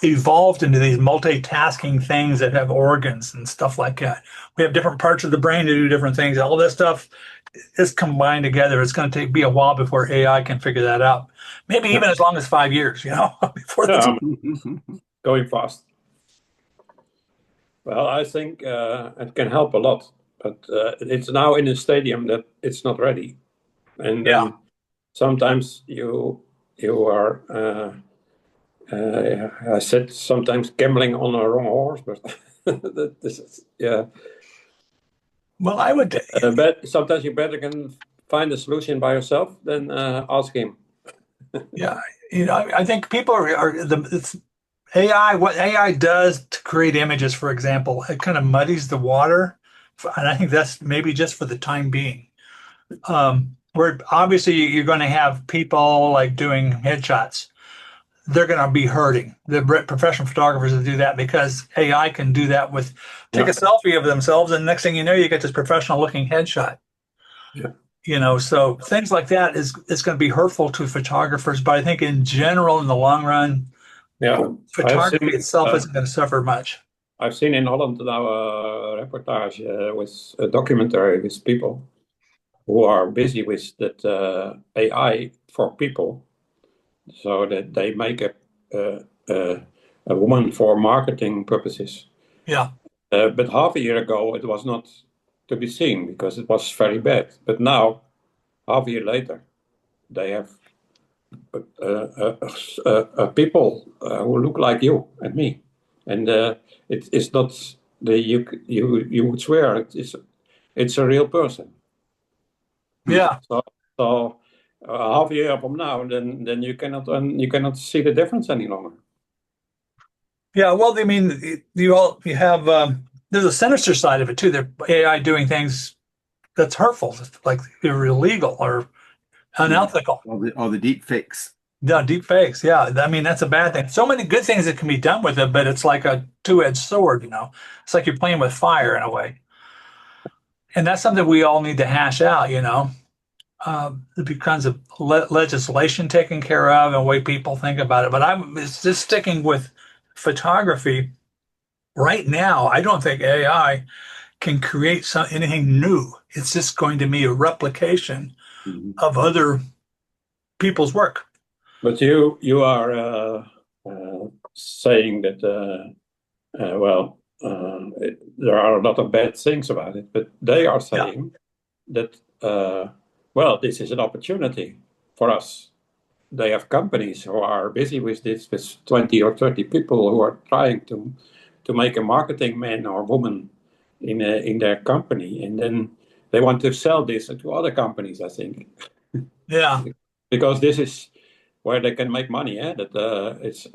evolved into these multitasking things that have organs and stuff like that. We have different parts of the brain to do different things. All this stuff is combined together. It's going to be a while before AI can figure that out. Maybe Yeah, even as long as 5 years, before yeah, this. going fast. Well, I think it can help a lot, but it's now in a stadium that it's not ready, and Yeah. then sometimes you are. I said sometimes gambling on a wrong horse, but this is yeah. Well, I would. But sometimes you better can find a solution by yourself than ask him. Yeah. I think people are it's AI. What AI does to create images, for example, it kind of muddies the water, and I think that's maybe just for the time being. Where obviously you're going to have people like doing headshots. They're going to be hurting the professional photographers that do that because AI can do that with take a Yeah, selfie of themselves, and next thing you know, you get this professional looking headshot. yeah, So things like that is going to be hurtful to photographers. But I think in general, in the long run, yeah. I've photography seen itself isn't going to suffer much. I've seen in Holland now a reportage with a documentary with people who are busy with that AI for people, so that they make a, a woman for marketing purposes. Yeah. But half a year ago, it was not to be seen because it was very bad. But now, half a year later, they have people who look like you and me, and it's not the you would swear it's a real person. Yeah. So half a year from now, then you cannot see the difference any longer. Yeah, well, I mean, you have there's a sinister side of it too. The AI doing things that's hurtful, like they're illegal or Yeah. unethical. All the deep fakes. Yeah, deep fakes. Yeah, I mean that's a bad thing. So many good things that can be done with it, but it's like a two-edged sword. It's like you're playing with fire in a way, and that's something we all need to hash out. There'd be kinds of legislation taken care of and the way people think about it. But I'm it's just sticking with photography. Right now, I don't think AI can create anything new. It's just going to be a replication Mhm. of other people's work. But you are saying that there are a lot of bad things about it, but they are Yeah, saying that this is an opportunity for us. They have companies who are busy with this, with 20 or 30 people who are trying to make a marketing man or woman in their company, and then they want to sell this to other companies, I think, yeah, because this is where they can make money. That it's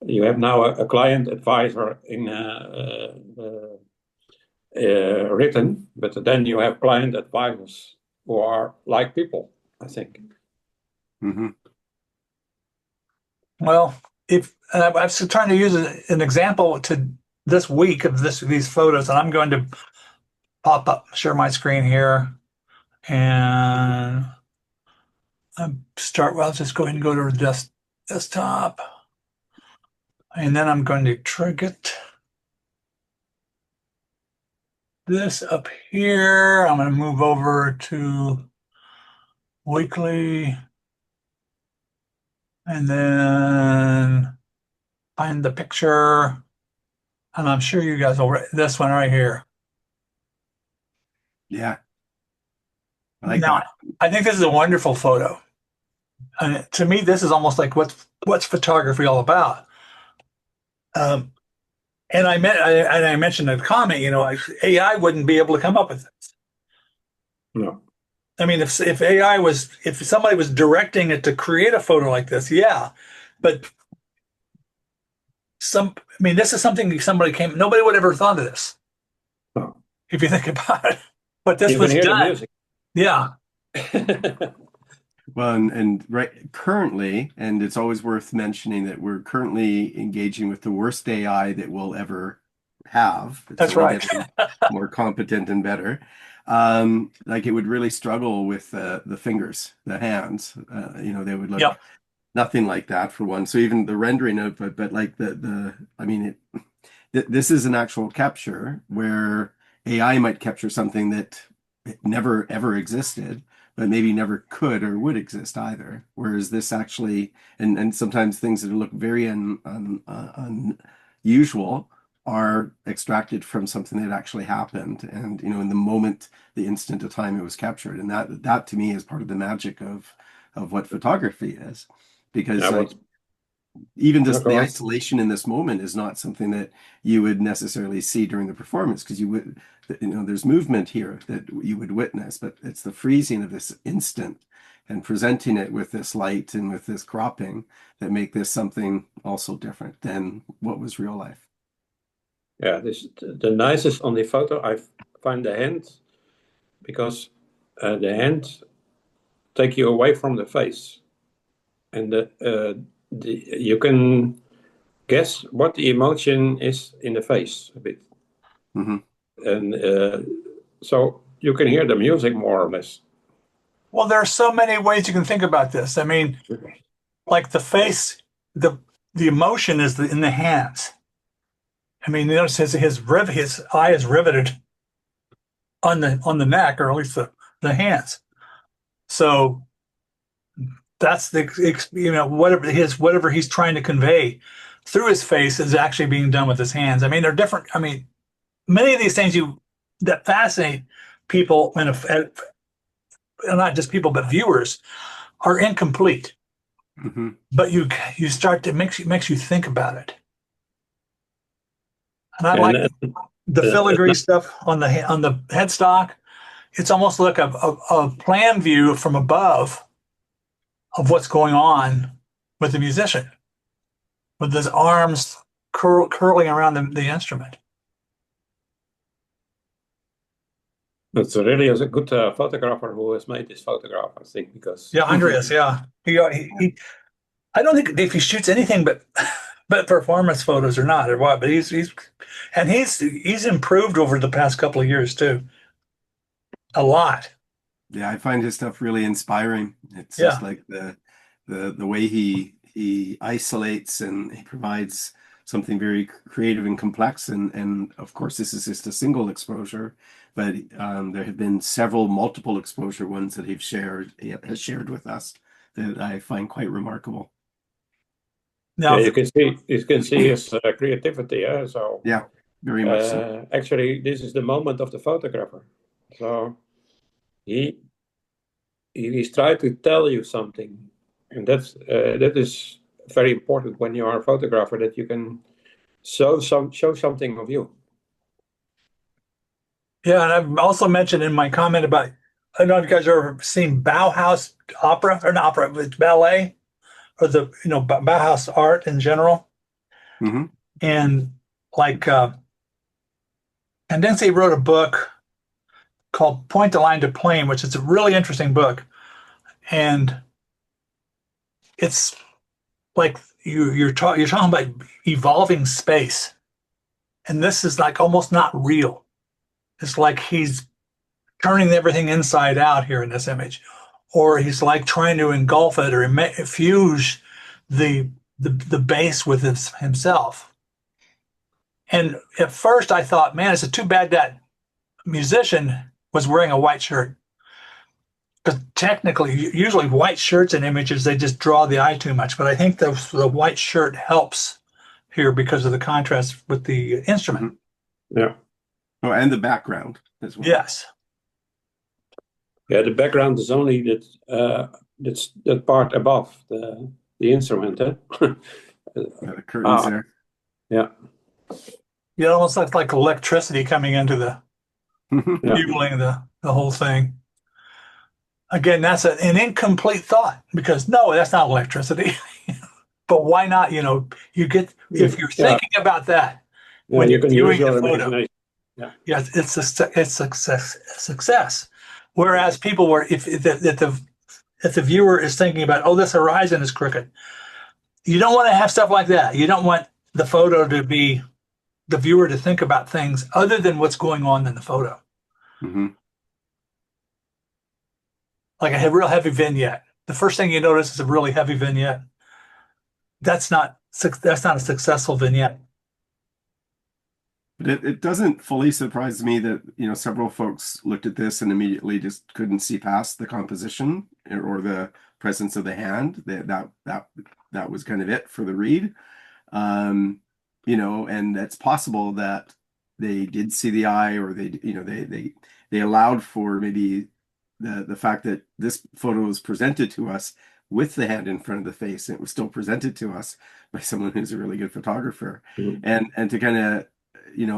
you have now a client advisor in written, but then you have client advisors who are like people, I think. Mhm. well, if I was trying to use an example to this week of these photos, and I'm going to share my screen here, and start. Well, I'll just go ahead and go to the desktop, and then I'm going to trigger this up here. I'm going to move over to weekly, and then find the picture. And I'm sure you guys will, this one right here. Yeah, I like Now, that. I think this is a wonderful photo. And to me, this is almost like what's photography all about. Um, and I mentioned in a comment, AI wouldn't be able to come up with this. No. I mean, if AI if somebody was directing it to create a photo like this, yeah, but I mean, this is something nobody would ever thought of this No. if you think about it. But this You can was hear the done. music. Yeah, Well, and right currently, and it's always worth mentioning that we're currently engaging with the worst AI that we'll ever have. It's that's only right. getting more competent and better. Like it would really struggle with the fingers, the hands. They would look Yep. nothing like that for one. So even the rendering output, but like I mean, this is an actual capture where AI might capture something that never ever existed, but maybe never could or would exist either. Whereas this actually, and sometimes things that look very unusual are extracted from something that actually happened, and in the moment, the instant of time it was captured, and that to me is part of the magic of what photography is, because Yeah, like even no, just the go on. isolation in this moment is not something that you would necessarily see during the performance because there's movement here that you would witness, but it's the freezing of this instant and presenting it with this light and with this cropping that make this something also different than what was real life. Yeah, this the nicest on the photo. I find the hand because the hand take you away from the face, and you can guess what the emotion is in the face a bit, Hmm. and so you can hear the music more or less. Well, there are so many ways you can think about this. I mean, like the face, the the emotion is in the hands. I mean, you notice his eye is riveted on the neck, or at least the hands. So that's whatever he's trying to convey through his face is actually being done with his hands. I mean, they're different. I mean, many of these things that fascinate people, and not just people, but viewers, are incomplete. Hmm. But you start to makes you think about it. And I like And the uh, filigree stuff on the headstock. It's almost like a plan view from above of what's going on with the musician, with his arms curling around the instrument. it's really a good photographer who has made this photograph, I think, because Yeah, Andreas. Yeah, I don't think if he shoots anything but performance photos or not or what, but he's improved over the past couple of years too, a lot. Yeah, I find his stuff really inspiring. It's just Yeah, like the way he isolates and he provides something very creative and complex. And of course, this is just a single exposure, but there have been several multiple exposure ones that he has shared with us that I find quite remarkable. yeah, now you can see his creativity. So Yeah, very much so. actually, this is the moment of the photographer. So he he's trying to tell you something, and that is very important when you are a photographer, that you can show something of you. yeah, and I've also mentioned in my comment about I don't know if you guys have ever seen Bauhaus opera or not opera, it's ballet or the Bauhaus art in general, Hmm. and like Kandinsky wrote a book called Point the Line to Plane, which is a really interesting book, and it's like you're talking about evolving space, and this is like almost not real. It's like he's turning everything inside out here in this image, or he's like trying to engulf it or fuse the the base with himself. And at first, I thought, man, it's a too bad that musician was wearing a white shirt. Because technically, usually white shirts and images, they just draw the eye too much. But I think the white shirt helps here because of the contrast with the instrument. Hmm. Yeah, Oh, and the background as well. Yes. yeah. The background is only that's that part above the instrument. The curtains Ah, there. yeah, It almost looks like electricity coming into the yeah, fueling the whole thing. Again, that's an incomplete thought because no, that's not electricity. But why not? You get if you're yeah, thinking about that yeah. when You you're can use viewing the your photo, imagination. Yeah, yes, it's success. Whereas people were if the viewer is thinking about, oh, this horizon is crooked, you don't want to have stuff like that. You don't want the photo to be the viewer to think about things other than what's going on in the photo, Hmm. like a real heavy vignette. The first thing you notice is a really heavy vignette. That's not a successful vignette. But it doesn't fully surprise me that, several folks looked at this and immediately just couldn't see past the composition or the presence of the hand. That was kind of it for the read. Um, and it's possible that they did see the eye, or they allowed for maybe the fact that this photo was presented to us with the hand in front of the face, and it was still presented to us by someone who's a really good photographer, mhm. and to kind of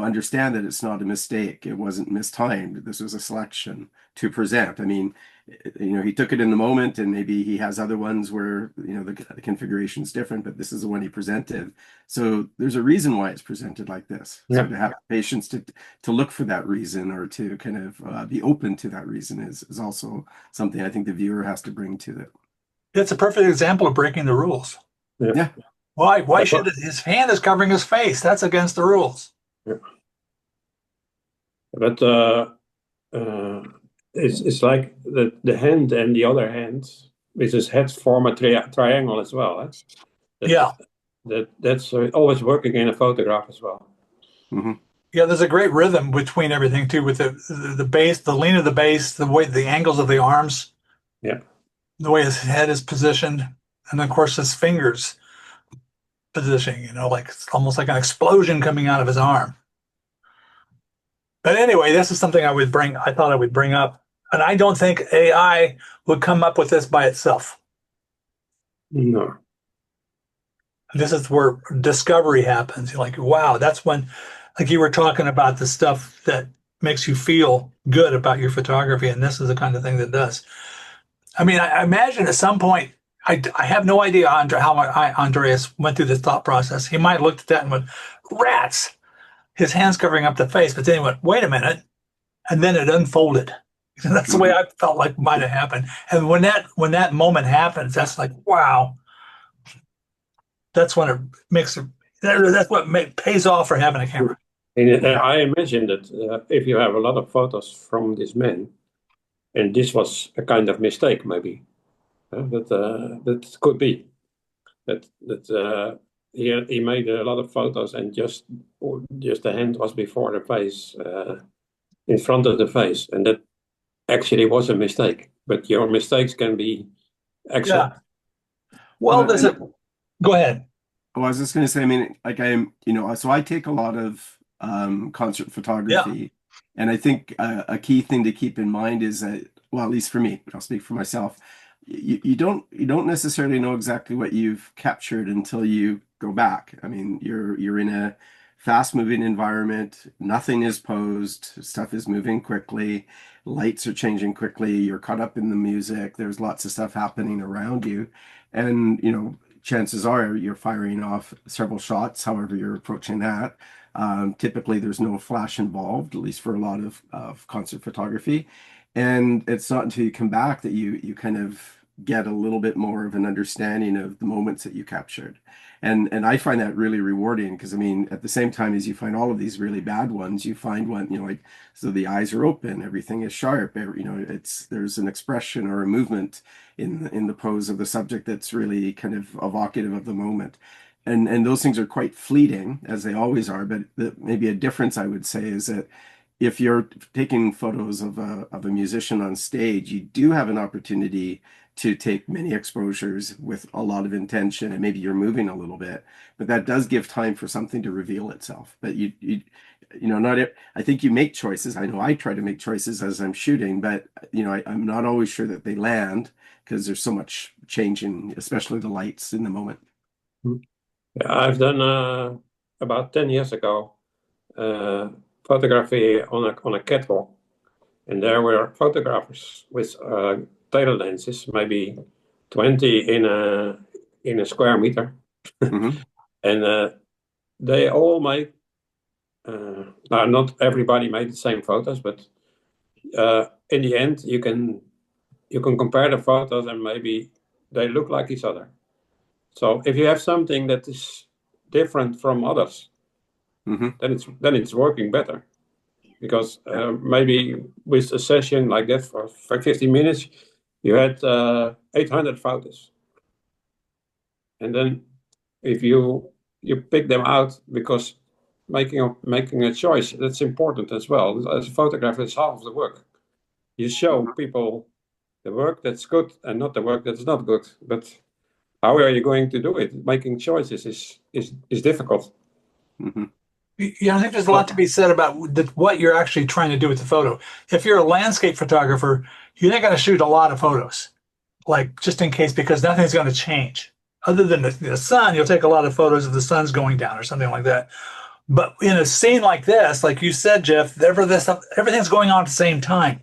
understand that it's not a mistake. It wasn't mistimed. This was a selection to present. I mean, he took it in the moment, and maybe he has other ones where the configuration is different, but this is the one he presented. So there's a reason why it's presented like this. So Yeah, to have patience to look for that reason, or to kind of be open to that reason, is also something I think the viewer has to bring to it. It's a perfect example of breaking the rules. yeah, Yeah. Why? Why yeah, should his hand is covering his face? That's against the rules. yeah. But uh, it's like the hand and the other hand with his head form a triangle as well. Yeah, That's always working in a photograph as well. Hmm. yeah. There's a great rhythm between everything too, with the base, the lean of the base, the way the angles of the arms, Yeah, the way his head is positioned, and of course his fingers positioning. Like it's almost like an explosion coming out of his arm. But anyway, this is something I thought I would bring up. And I don't think AI would come up with this by itself. No. This is where discovery happens. You're like, wow, that's when, like you were talking about the stuff that makes you feel good about your photography. And this is the kind of thing that does. I mean, I imagine at some point, I have no idea how Andreas went through this thought process. He might have looked at that and went, rats, his hands covering up the face. But then he went, wait a minute. And then it unfolded. That's the way I felt like might have happened. And when that moment happens, that's like, wow, that's when it makes it, that's what pays off for having a camera. And I imagine that if you have a lot of photos from this man, and this was a kind of mistake, maybe that could be that he made a lot of photos, and just the hand was before the face, in front of the face, and that actually was a mistake. But your mistakes can be excellent. Yeah. Well, go ahead. Well, I was just going to say, I mean, like so I take a lot of concert photography, and I think a key thing to keep in mind is that, well, at least for me, I'll speak for myself, you don't necessarily know exactly what you've captured until you go back. I mean, you're in a fast-moving environment, nothing is posed, stuff is moving quickly, lights are changing quickly, you're caught up in the music, there's lots of stuff happening around you, and chances are you're firing off several shots, however you're approaching that. Typically, there's no flash involved, at least for a lot of concert photography. And it's not until you come back that you kind of get a little bit more of an understanding of the moments that you captured. And I find that really rewarding because, I mean, at the same time as you find all of these really bad ones, you find one, like, so the eyes are open, everything is sharp, there's an expression or a movement in the pose of the subject that's really kind of evocative of the moment. And those things are quite fleeting, as they always are, but maybe a difference I would say is that if you're taking photos of a musician on stage, you do have an opportunity to take many exposures with a lot of intention, and maybe you're moving a little bit, but that does give time for something to reveal itself. But I think you make choices. I know I try to make choices as I'm shooting, but I'm not always sure that they land because there's so much changing, especially the lights in the moment. I've done about 10 years ago photography on a catwalk, and there were photographers with tail lenses, maybe 20 in a square meter, Mm-hmm. and they all made. Now, not everybody made the same photos, but in the end, you can compare the photos, and maybe they look like each other. So if you have something that is different from others, Mm-hmm. then it's working better. Because maybe with a session like that for 15 minutes, you had 800 photos. And then if you pick them out, because making a choice, that's important as well. As a photographer, it's half of the work. You show people the work that's good and not the work that's not good. But how are you going to do it? Making choices is difficult. Mm-hmm. I think there's a lot to be said about what you're actually trying to do with the photo. If you're a landscape photographer, you're not going to shoot a lot of photos, like just in case, because nothing's going to change. Other than the sun, you'll take a lot of photos of the sun's going down or something like that. But in a scene like this, like you said, Jeff, everything's going on at the same time.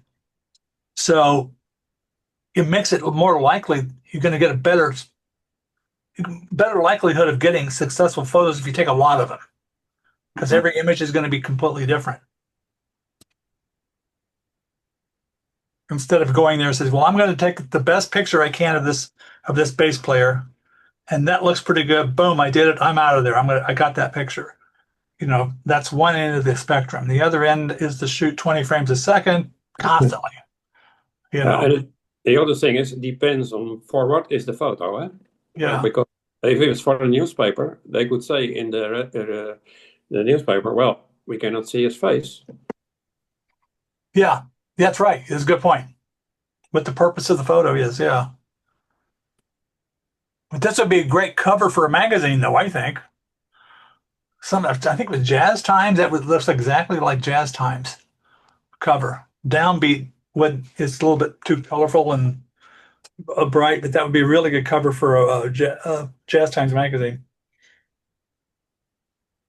So it makes it more likely you're going to get a better likelihood of getting successful photos if you take a lot of them, because every image is going to be completely different. Instead of going there and says, well, I'm going to take the best picture I can of this bass player, and that looks pretty good. Boom, I did it. I'm out of there. I got that picture. That's one end of the spectrum. The other end is to shoot 20 frames a second constantly. And the other thing is, it depends on for what is the photo, eh? Yeah. Because if it's for a newspaper, they could say in the newspaper, well, we cannot see his face. Yeah, that's right. It's a good point. What the purpose of the photo is, yeah. But this would be a great cover for a magazine, though, I think. I think with Jazz Times, looks exactly like Jazz Times. cover. Downbeat when it's a little bit too colorful and bright, but that would be a really good cover for a Jazz Times magazine.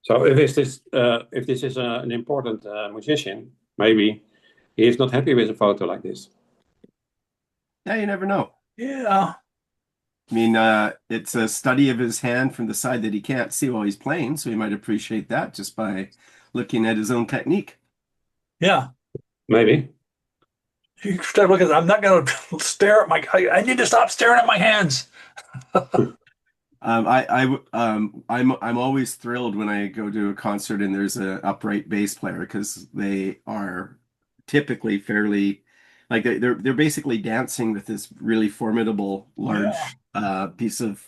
So if this is an important musician, maybe he is not happy with a photo like this. Yeah, you never know. Yeah. I mean, it's a study of his hand from the side that he can't see while he's playing, so he might appreciate that just by looking at his own technique. Yeah. Maybe. You start looking. I'm not going to stare at my. I need to stop staring at my hands. I'm always thrilled when I go to a concert and there's an upright bass player because they are typically fairly like they're basically dancing with this really formidable large Yeah. piece of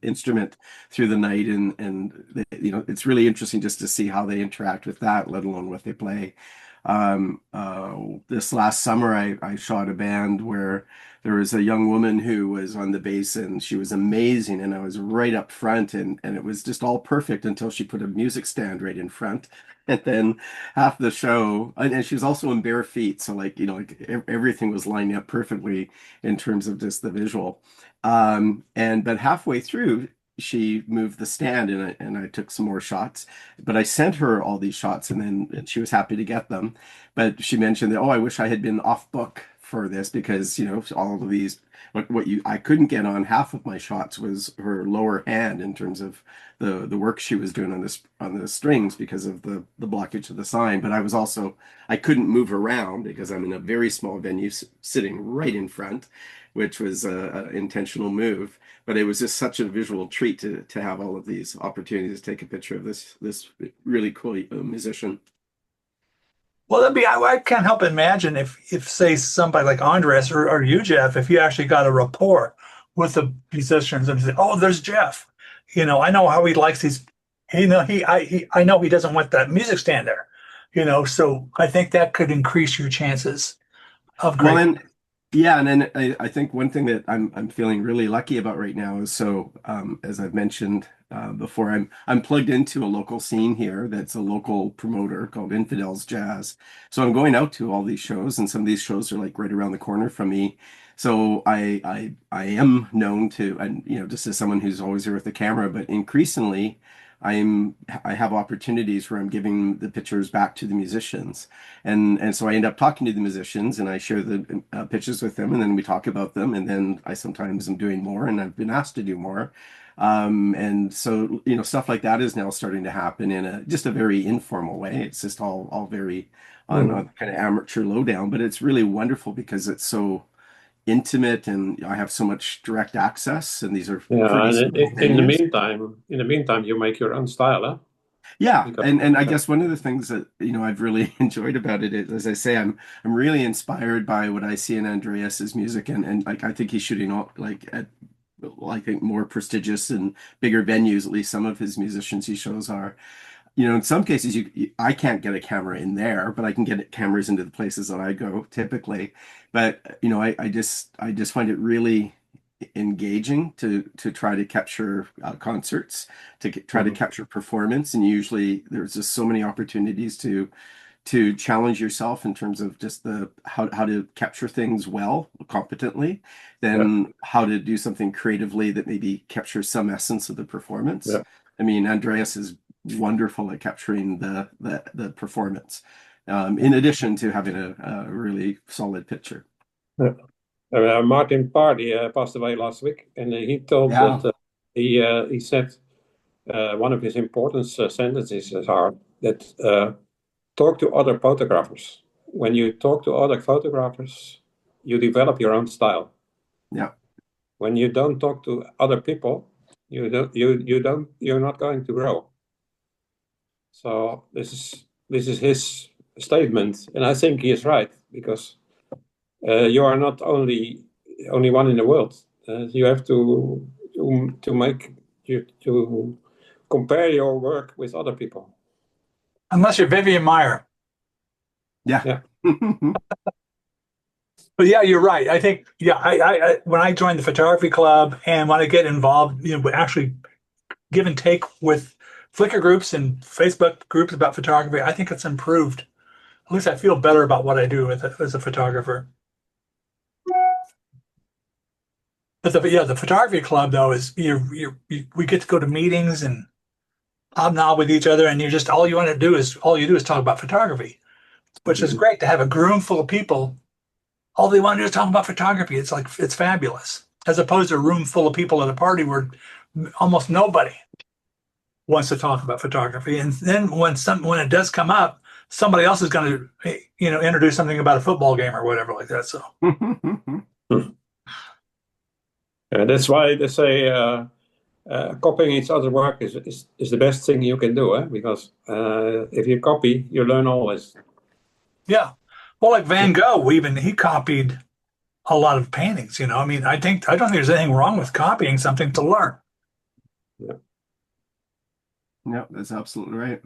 instrument through the night and it's really interesting just to see how they interact with that, let alone what they play. This last summer I shot a band where there was a young woman who was on the bass and she was amazing and I was right up front and it was just all perfect until she put a music stand right in front. And then half the show, and she was also in bare feet, so everything was lining up perfectly in terms of just the visual. But halfway through, she moved the stand and I took some more shots. But I sent her all these shots and she was happy to get them. But she mentioned that, oh, I wish I had been off book for this because, all of these I couldn't get on half of my shots was her lower hand in terms of the work she was doing on the strings because of the blockage of the sign. But I couldn't move around because I'm in a very small venue sitting right in front, which was a intentional move. But it was just such a visual treat to have all of these opportunities to take a picture of this really cool musician. Well, I can't help but imagine if say somebody like Andres or you, Jeff, if you actually got a rapport with the musicians and say, oh, there's Jeff. I know how he likes these. I know he doesn't want that music stand there. So I think that could increase your chances of Well, great. and yeah, and then I think one thing that I'm feeling really lucky about right now is as I've mentioned before, I'm plugged into a local scene here that's a local promoter called Infidels Jazz. So I'm going out to all these shows, and some of these shows are like right around the corner from me. So I am known to, and just as someone who's always here with the camera, but increasingly I have opportunities where I'm giving the pictures back to the musicians. And so I end up talking to the musicians and I share the pitches with them and then we talk about them and then I sometimes am doing more and I've been asked to do more. And so, stuff like that is now starting to happen in just a very informal way. It's just all very on a kind of amateur lowdown, but it's really wonderful because it's so intimate and I have so much direct access and these are Yeah, pretty and small in the venues. meantime, you make your own style, huh? Yeah, Because and I guess one of the things that I've really enjoyed about it is, as I say, I'm really inspired by what I see in Andreas's music, and like I think he's shooting all like at I think more prestigious and bigger venues. At least some of his musicians he shows are. In some cases I can't get a camera in there, but I can get cameras into the places that I go typically. But I just find it really engaging to try to capture concerts, try to capture performance, and usually there's just so many opportunities to challenge yourself in terms of just how to capture things well, competently, yeah, then how to do something creatively that maybe captures some essence of the performance. yeah, I mean, Andreas is wonderful at capturing the performance, in addition to having a really solid picture. yeah. Martin Pardy passed away last week, and he told Yeah, that he said one of his important sentences are that talk to other photographers. When you talk to other photographers, you develop your own style. yeah. When you don't talk to other people, you're not going to grow. So this is his statement, and I think he is right because you are not only one in the world. You have to make you to compare your work with other people. Unless you're Vivian Meyer. Yeah. Yeah, But yeah, you're right. I think, yeah, I when I joined the photography club and when I get involved, actually give and take with Flickr groups and Facebook groups about photography, I think it's improved At least I feel better about what I do as a photographer. But the photography club though is we get to go to meetings and hobnob with each other, and you just all you do is talk about photography, which is great to have a room full of people. All they want to do is talk about photography. It's like it's fabulous, as opposed to a room full of people at a party where almost nobody wants to talk about photography. And then when it does come up, somebody else is going to introduce something about a football game or whatever like that. So That's why they say copying each other's work is the best thing you can do, because if you copy, you learn always. yeah, well, like Van Gogh, even he copied a lot of paintings. I mean, I don't think there's anything wrong with copying something to learn. Yeah. Yeah, that's absolutely right.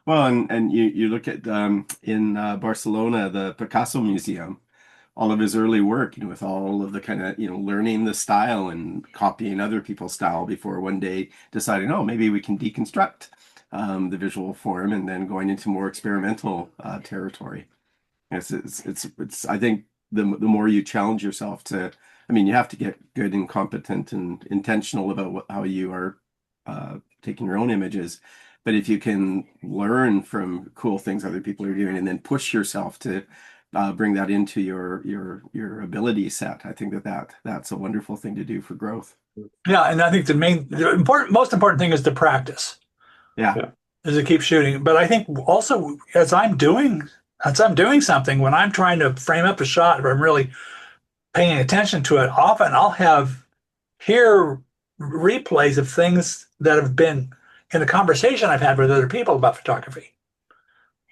Well, and you look at in Barcelona, the Picasso Museum, all of his early work, with all of the kind of, learning the style and copying other people's style before one day deciding, oh, maybe we can deconstruct the visual form, and then going into more experimental territory. It's I think the more you challenge yourself to, I mean, you have to get good and competent and intentional about how you are taking your own images. But if you can learn from cool things other people are doing and then push yourself to bring that into your ability set, I think that's a wonderful thing to do for growth. Yeah, and I think most important thing is to practice. Yeah. Is to keep shooting. But I think also as I'm doing something, when I'm trying to frame up a shot, or I'm really paying attention to it, often I'll hear replays of things that have been in a conversation I've had with other people about photography,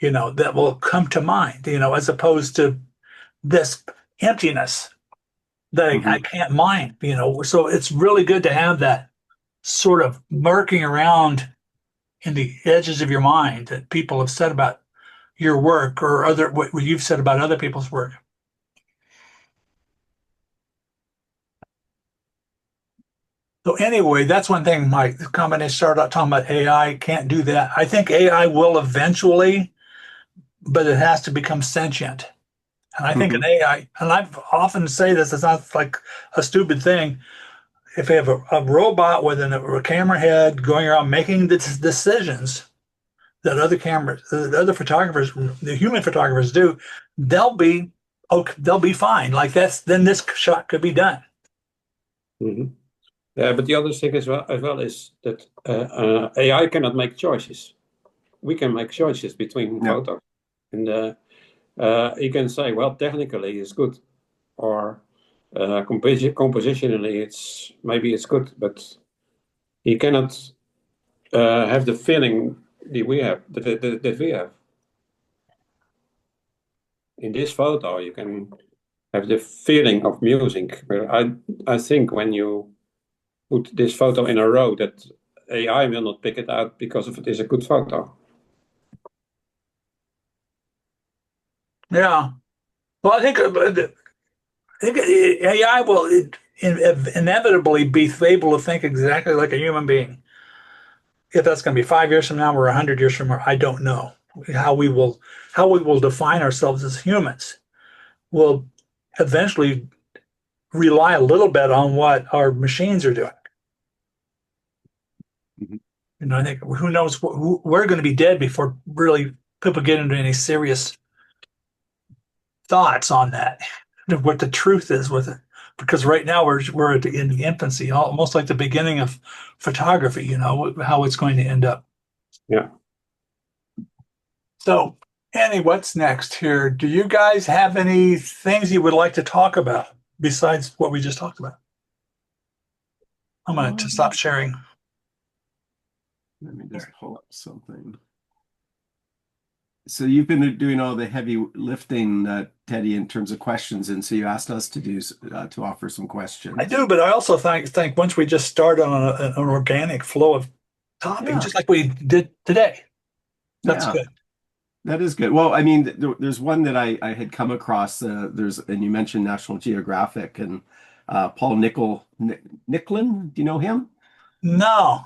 that will come to mind, as opposed to this emptiness that I can't mine, So it's really good to have that sort of murking around in the edges of your mind that people have said about your work, or what you've said about other people's work. So anyway, that's one thing. My combination started out talking about AI. Can't do that. I think AI will eventually, but it has to become sentient. And I think an AI, and I've often say this, it's not like a stupid thing. If you have a robot with a camera head going around making the decisions that other photographers, the human photographers do, they'll be they'll be fine. Like then this shot could be done. Mm-hmm. Yeah, but the other thing as well is that AI cannot make choices. We can make choices between photos, and you can say, well, technically it's good, or compositionally it's good, but you cannot have the feeling that we have. That we have. In this photo, you can have the feeling of music. But I think when you put this photo in a row, that AI will not pick it out because if it is a good photo. Yeah. Well, I think AI will inevitably be able to think exactly like a human being. If that's going to be 5 years from now or 100 years from now, I don't know how we will define ourselves as humans. We'll eventually rely a little bit on what our machines are doing. I think who knows, we're going to be dead before really people get into any serious thoughts on that, what the truth is with it. Because right now we're in the infancy, almost like the beginning of photography, how it's going to end up. Yeah. So, Annie, what's next here? Do you guys have any things you would like to talk about besides what we just talked about? I'm going to stop sharing. Let me just pull up something. So you've been doing all the heavy lifting, Teddy, in terms of questions, and so you asked us to offer some questions. I do, but I also think once we just start on an organic flow of topic, just like we did today, that's good. That is good. Well, I mean, there's one that I had come across. And you mentioned National Geographic and Paul Nicklin. Do you know him? No.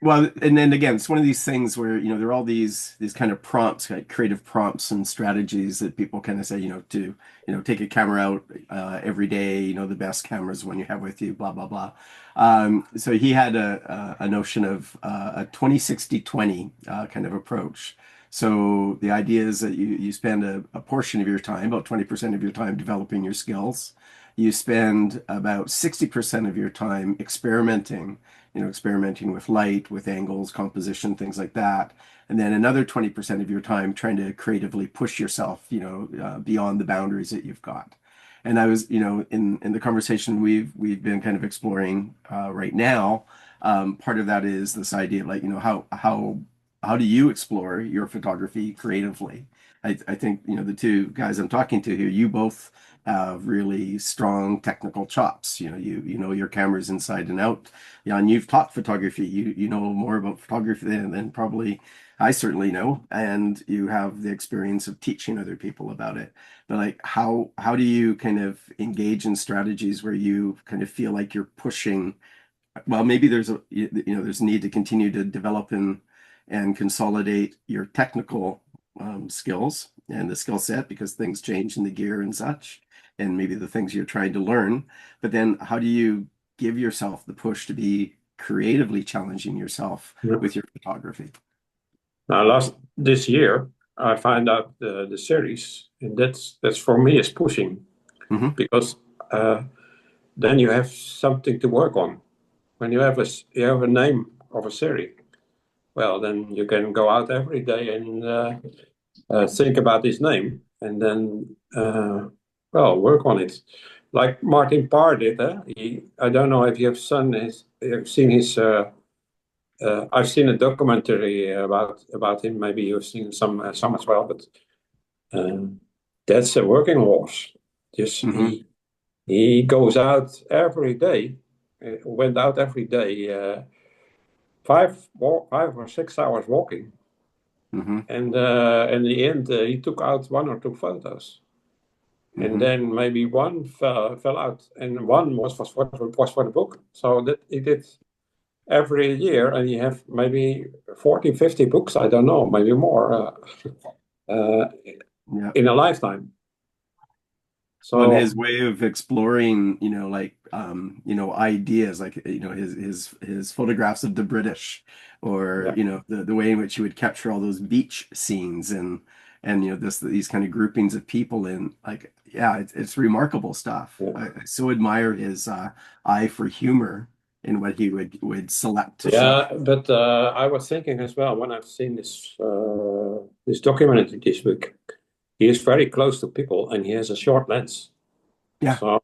Well, and then again, it's one of these things where, there are all these kind of prompts, like creative prompts and strategies that people kind of say, to, take a camera out every day, the best cameras when you have with you, blah, blah, blah. So he had a notion of a 20-60-20 kind of approach. So the idea is that you spend a portion of your time, about 20% of your time developing your skills. You spend about 60% of your time experimenting with light, with angles, composition, things like that. And then another 20% of your time trying to creatively push yourself, beyond the boundaries that you've got. And I was, in the conversation we've been kind of exploring right now, part of that is this idea of like, how do you explore your photography creatively? I think, the two guys I'm talking to here, you both have really strong technical chops. You know your cameras inside and out. Yeah, and you've taught photography. You know more about photography than probably I certainly know, and you have the experience of teaching other people about it. But like, how do you kind of engage in strategies where you kind of feel like you're pushing? Well, maybe there's a need to continue to develop and consolidate your technical skills and the skill set because things change in the gear and such, and maybe the things you're trying to learn. But then how do you give yourself the push to be creatively challenging yourself Yeah. with your photography? Now, last this year, I find out the series, and that's for me is pushing Hmm. because uh, then you have something to work on. When you have a name of a series, well, then you can go out every day and think about his name, and then well, work on it. Like Martin Parr did. I don't know if you've seen his. I've seen a documentary about him. Maybe you've seen some as well, but um, that's a working horse. Just Hmm. he goes out every day. Went out every day, 5 or 6 hours walking, Hmm. and in the end, he took out 1 or 2 photos, and Hmm. then maybe one fell out, and one was for the book. So that he did every year, and you have maybe 40, 50 books. I don't know, maybe more uh, Yeah. in a lifetime. Well, and So his way of exploring, like ideas, like his photographs of the British, or yeah, the way in which he would capture all those beach scenes and these kind of groupings of people in like yeah, it's remarkable stuff. yeah, I so admire his eye for humor in what he would select to show. yeah. But I was thinking as well when I've seen this documentary this week. He is very close to people, and he has a short lens. Yeah. So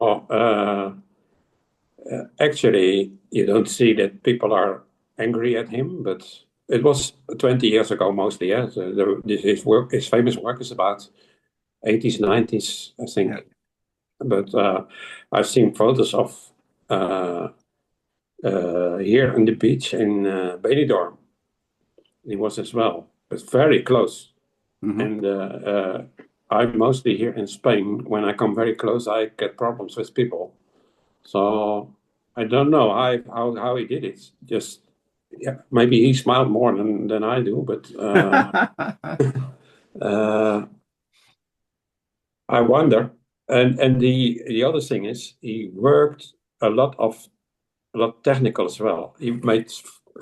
actually, you don't see that people are angry at him, but it was 20 years ago mostly. Yeah, his famous work is about 80s, 90s, I Yeah. think. But I've seen photos of uh, here on the beach in Benidorm. He was as well, but very close. Hmm. And I'm mostly here in Spain. When I come very close, I get problems with people. So I don't know how he did it. Just yeah, maybe he smiled more than I do, but uh, I wonder. And the other thing is he worked a lot of a lot technical as well. He made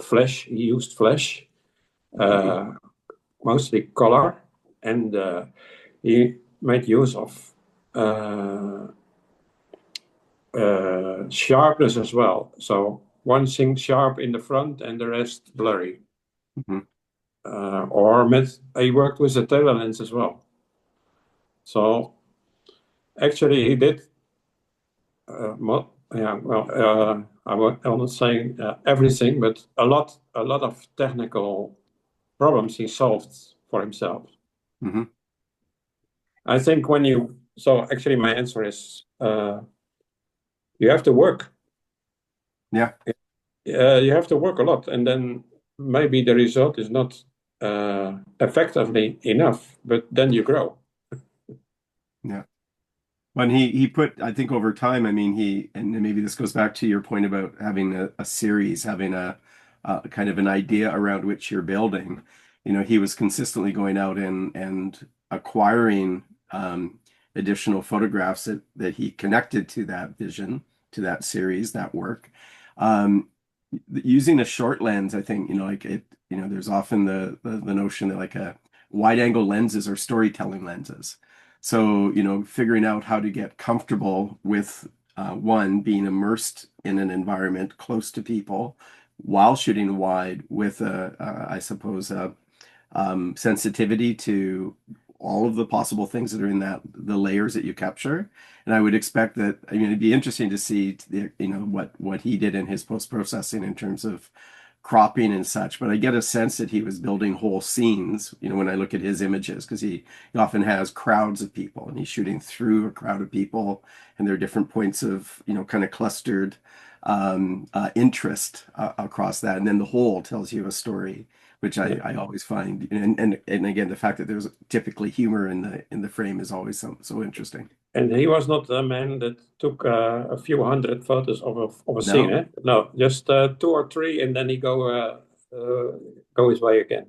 flash. He used flash, Hmm. uh, mostly color, and he made use of uh, sharpness as well. So one thing sharp in the front and the rest blurry. Hmm. Or he worked with a tailor lens as well. So actually, he did. Yeah, well, I'm not saying everything, but a lot of technical problems he solved for himself. Hmm. I think when you so actually my answer is you have to work. Yeah. You have to work a lot, and then maybe the result is not effectively enough, but then you grow. Yeah. When he put, I think over time, I mean, and maybe this goes back to your point about having a series, having kind of an idea around which you're building. He was consistently going out and acquiring additional photographs that he connected to that vision, to that series, that work. Using a short lens, I think, there's often the notion that like a wide angle lenses are storytelling lenses. So, figuring out how to get comfortable with one, being immersed in an environment close to people while shooting wide with I suppose, sensitivity to all of the possible things that are in the layers that you capture. And I would expect that, it'd be interesting to see, what he did in his post-processing in terms of cropping and such. But I get a sense that he was building whole scenes, when I look at his images, because he often has crowds of people and he's shooting through a crowd of people, and there are different points of, kind of clustered interest across that. And then the whole tells you a story, which I always find, and again, the fact that there's typically humor in the frame is always so interesting. And he was not a man that took a few hundred photos of a No. scene, eh? No, just 2 or 3, and then he go his way again.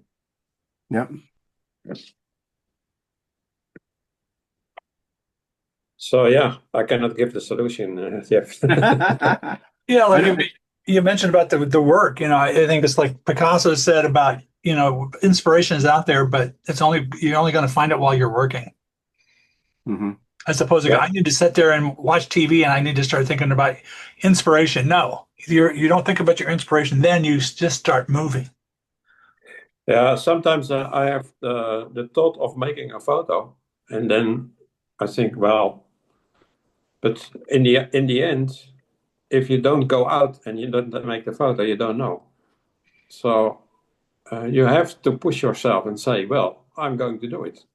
Yep. So yeah, I cannot give the solution, Jeff. Yeah, like you mentioned about the work. I think it's like Picasso said about, inspiration is out there, but you're only going to find it while you're working. Mm-hmm. As opposed to, Yeah. I need to sit there and watch TV and I need to start thinking about inspiration. No, you don't think about your inspiration, then you just start moving. Yeah, sometimes I have the thought of making a photo, and then I think, well, but in the end, if you don't go out and you don't make the photo, you don't know. So you have to push yourself and say, well, I'm going to do it.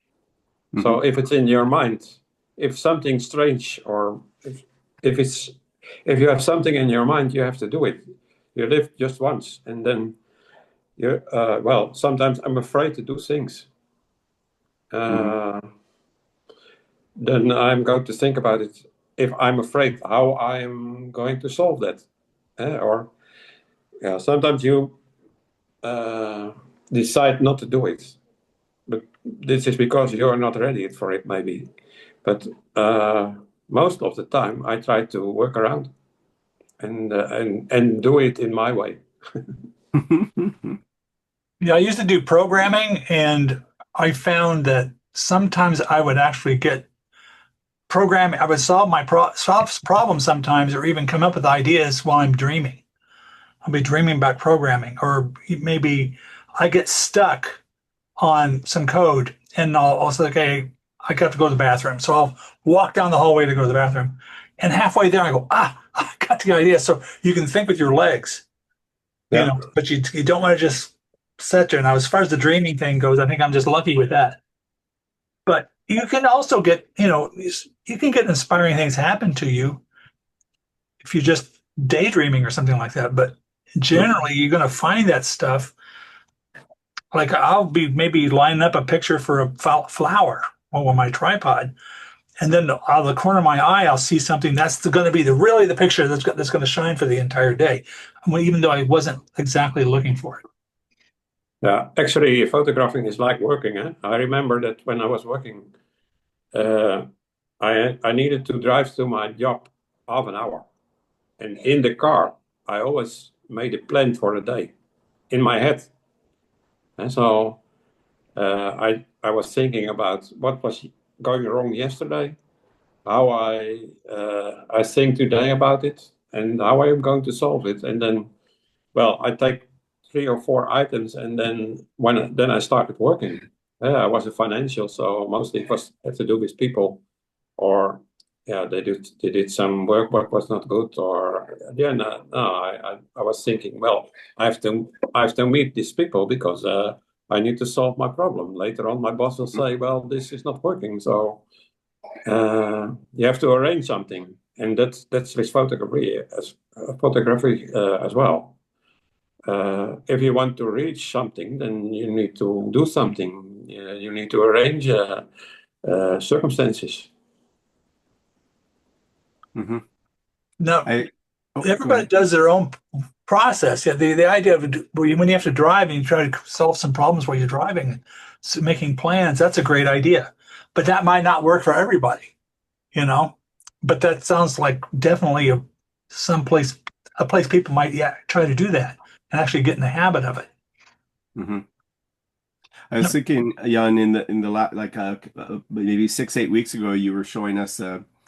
Mm-hmm. So if it's in your mind, if something strange, or if you have something in your mind, you have to do it. You live just once, and then well, sometimes I'm afraid to do things. Then I'm going to think about it. If I'm afraid, how I'm going to solve that, or yeah, sometimes you decide not to do it, but this is because you're not ready for it, maybe. But most of the time, I try to work around and do it in my way. Yeah, I used to do programming, and I found that sometimes I would actually get programming. I would solve solve problems sometimes, or even come up with ideas while I'm dreaming. I'll be dreaming about programming, or maybe I get stuck on some code, and I'll say, okay, I got to go to the bathroom. So I'll walk down the hallway to go to the bathroom, and halfway there I go, I got the idea. So you can think with your legs, Yeah. but you don't want to just sit there. Now, as far as the dreaming thing goes, I think I'm just lucky with that. But you can also get, you can get inspiring things happen to you if you're just daydreaming or something like that. But generally, you're going to find that stuff. Like I'll be maybe lining up a picture for a flower on my tripod, and then out of the corner of my eye, I'll see something that's going to be really the picture that's going to shine for the entire day, even though I wasn't exactly looking for it. Yeah, actually, photographing is like working. I remember that when I was working, I needed to drive to my job half an hour, and in the car, I always made a plan for the day in my head, and so I was thinking about what was going wrong yesterday, how I think today about it, and how I am going to solve it, and then, well, I take 3 or 4 items, and then I started working. I was a financial, so mostly it had to do with people, or yeah, they did some work was not good, or yeah, no, I was thinking, well, I have to meet these people because I need to solve my problem. Later on, my boss will say, well, this is not working, so you have to arrange something, and that's with photography as well. If you want to reach something, then you need to do something. You need to arrange circumstances. Mm-hmm. Now, Go everybody ahead. does their own process. Yeah, the idea of when you have to drive and you try to solve some problems while you're driving, so making plans, that's a great idea. But that might not work for everybody, you know. But that sounds like definitely someplace a place people might try to do that and actually get in the habit of it. Hmm. I was thinking, Jan, in the like maybe 6, 8 weeks ago, you were showing us,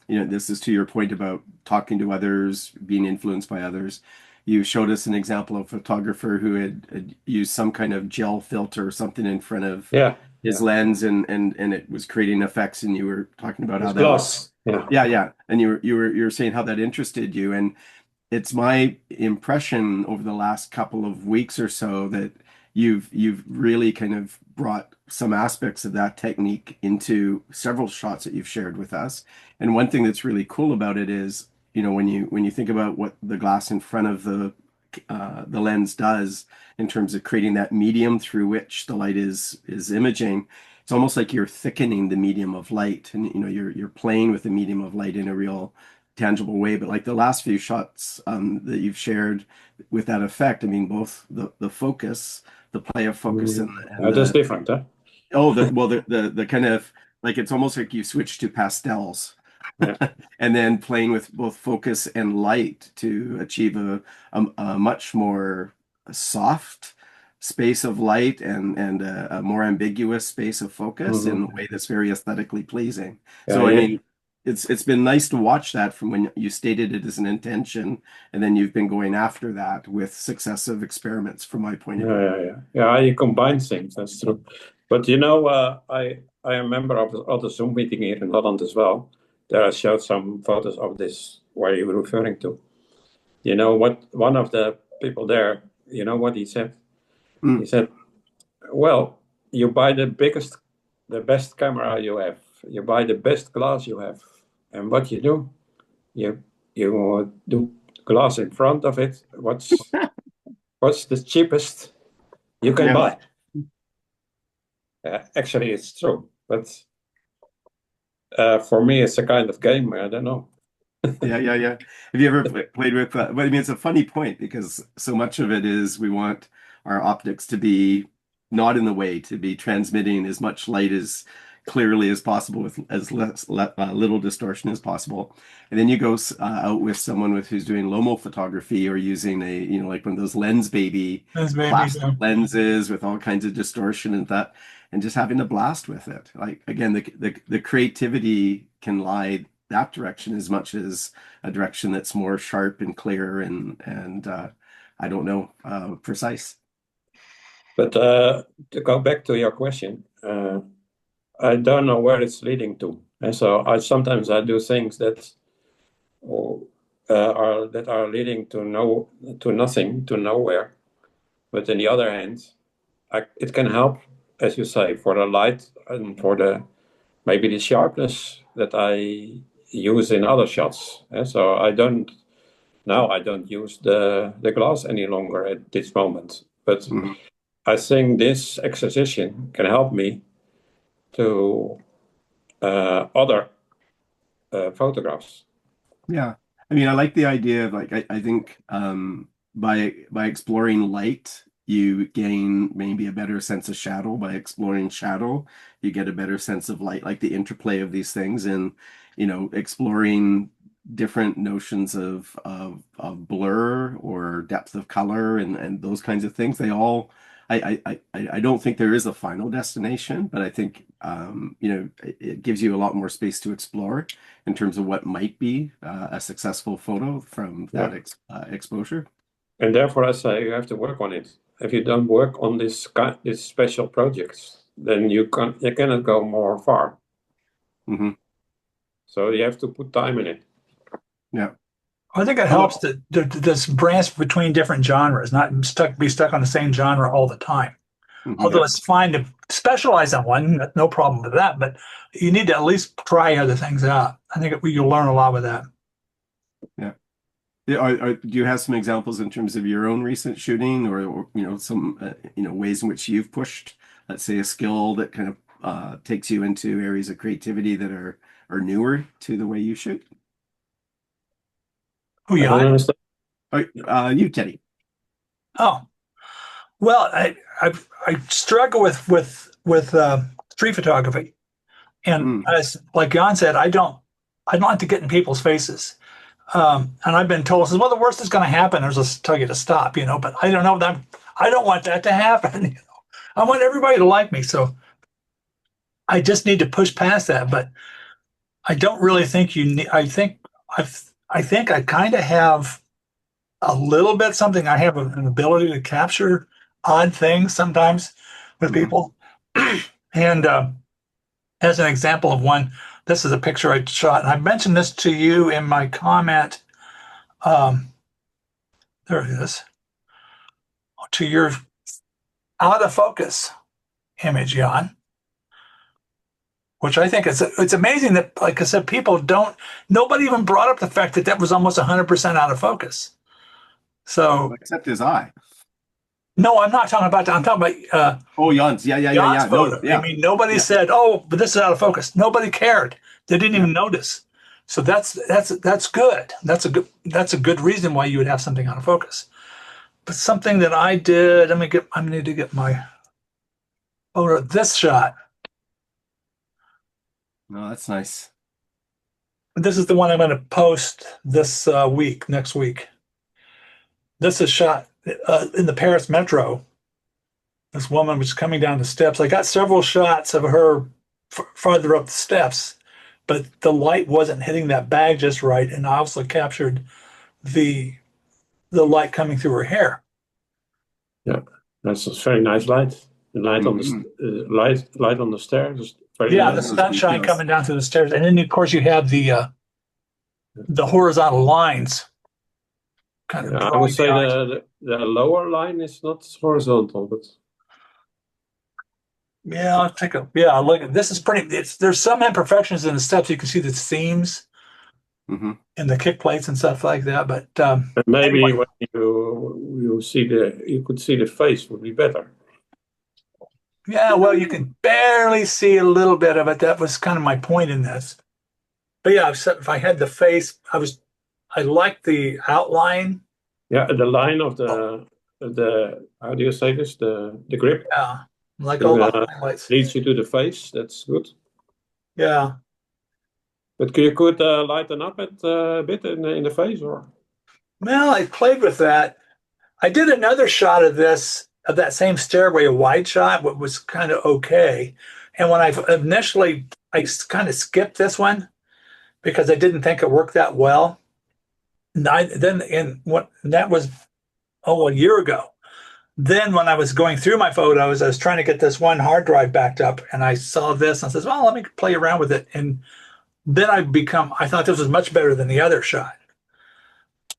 this is to your point about talking to others, being influenced by others. You showed us an example of a photographer who had used some kind of gel filter or something in front of Yeah, his lens, and it was creating effects, and you were talking about how it's that was, glass. Yeah. yeah, yeah, and you were saying how that interested you, and it's my impression over the last couple of weeks or so that you've really kind of brought some aspects of that technique into several shots that you've shared with us. And one thing that's really cool about it is, when you think about what the glass in front of the lens does in terms of creating that medium through which the light is imaging, it's almost like you're thickening the medium of light, and you're playing with the medium of light in a real tangible way. But like the last few shots that you've shared with that effect, I mean, both the focus, the play of focus, and That's the different, huh? the kind of like it's almost like you switch to pastels. Yeah. And then playing with both focus and light to achieve a much more soft space of light and a more ambiguous space of focus in a Mhm. way that's very aesthetically pleasing. Yeah, So I yeah, mean, it's been nice to watch that from when you stated it as an intention, and then you've been going after that with successive experiments, from my point of yeah, view. yeah, yeah. Yeah, you combine things, that's true. But I am a member of the Zoom meeting here in Holland as well. There I showed some photos of this where you were referring to. You know what? One of the people there, you know what he said? He Mm. said, "Well, you buy the best camera you have. You buy the best glass you have, and what you do, you do glass in front of it. What's the cheapest you can Yeah. buy?" Actually, it's true, but for me, it's a kind of game. I don't know. Yeah, yeah, yeah. Have you ever played with, but I mean, it's a funny point because so much of it is we want our optics to be not in the way, to be transmitting as much light as clearly as possible with as little distortion as possible. And then you go out with someone who's doing Lomo photography or using like one of those lens baby That's maybe plastic lenses with all kinds of distortion and that, and just having a blast with it. Like again, the creativity can lie that direction as much as a direction that's more sharp and clear and I don't know, precise. But to go back to your question, I don't know where it's leading to, and so I sometimes I do things or, that are leading to nothing, to nowhere. But on the other hand, it can help, as you say, for the light and for maybe the sharpness that I use in other shots. So I don't use the glass any longer at this moment. But Mhm. I think this exercise can help me to other photographs. Yeah. I mean, I like the idea of like I think by exploring light, you gain maybe a better sense of shadow. By exploring shadow, you get a better sense of light, like the interplay of these things and exploring different notions of blur or depth of color and those kinds of things. They all I don't think there is a final destination, but I think it gives you a lot more space to explore in terms of what might be a successful photo from that Yeah. exposure. And therefore, I say you have to work on it. If you don't work on this special projects, then you cannot go more far. Hmm. So you have to put time in it. Yeah. I think it helps Well, to just branch between different genres, not be stuck on the same genre all the time. Hmm. Although yeah. it's fine to specialize on one, no problem with that, but you need to at least try other things out. I think you'll learn a lot with that. Yeah. Yeah, do you have some examples in terms of your own recent shooting or some ways in which you've pushed, let's say, a skill that kind of takes you into areas of creativity that are newer to the way you shoot? Who I you don't on? understand. Oh, you, Teddy. Oh, well, I struggle with street photography, and Mm, as like Jan said, I don't like to get in people's faces. And I've been told, says, well, the worst is going to happen is just tell you to stop, but I don't know that I don't want that to happen. I want everybody to like me. So I just need to push past that. But I don't really think you need, I think I kind of have a little bit something. I have an ability to capture odd things sometimes with mhm. people. And as an example of one, this is a picture I shot. And I mentioned this to you in my comment. Um, there it is. To your out of focus image, Jan, which I think it's amazing that, like I said, nobody even brought up the fact that that was almost 100% out of focus. So, Except his eye. no, I'm not talking about that. I'm talking about Oh, Jan's. Yeah, yeah, yeah, Jan's yeah. No, photo. I yeah, mean, nobody yeah. said, "Oh, but this is out of focus." Nobody cared. They didn't Yeah. even notice. So that's good. That's a good reason why you would have something out of focus. But something that I did, I need to get my photo. This shot. No, that's nice. This is the one I'm going to post this next week. This is shot in the Paris metro. This woman was coming down the steps. I got several shots of her farther up the steps, but the light wasn't hitting that bag just right, and I also captured the the light coming through her hair. Yeah, that's a very nice light. The light on the Hmm. light on the stairs is very Yeah, the nice. Those sunshine details. coming down through the stairs, and then of course you have the horizontal lines kind of Yeah, I would drawing say the eye. the lower line is not horizontal, but Yeah, I'll take a yeah. Look, this is pretty. There's some imperfections in the steps. You can see the seams Hmm. and the kick plates and stuff like that. But maybe anyway, when you could see the face would be better. yeah. Well, you can barely see a little bit of it. That was kind of my point in this. But yeah, if I had the face, I liked the outline. Yeah, the line of Oh, the how do you say this? The grip yeah, like all the highlights. leads you to the face. That's good. Yeah. But you could lighten up it a bit in the face, or Well, I played with that. I did another shot of this of that same stairway, a wide shot, what was kind of okay. And when I kind of skipped this one because I didn't think it worked that well. And then in what that was a year ago. Then when I was going through my photos, I was trying to get this one hard drive backed up, and I saw this and I says, "Well, let me play around with it." And then I thought this was much better than the other shot.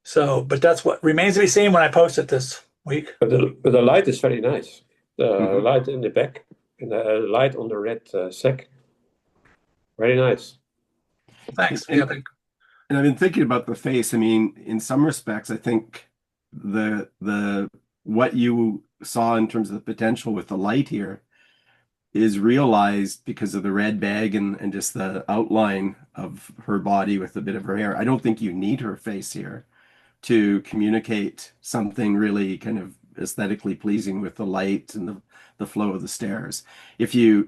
So, but that's what remains to be seen when I post it this week. but the light is very nice. The Hmm. light in the back and the light on the red sack, very nice. Thanks. Yeah, And and I've been thinking about the face. I mean, in some respects, I think the what you saw in terms of the potential with the light here is realized because of the red bag and just the outline of her body with a bit of her hair. I don't think you need her face here to communicate something really kind of aesthetically pleasing with the light and the flow of the stairs. If you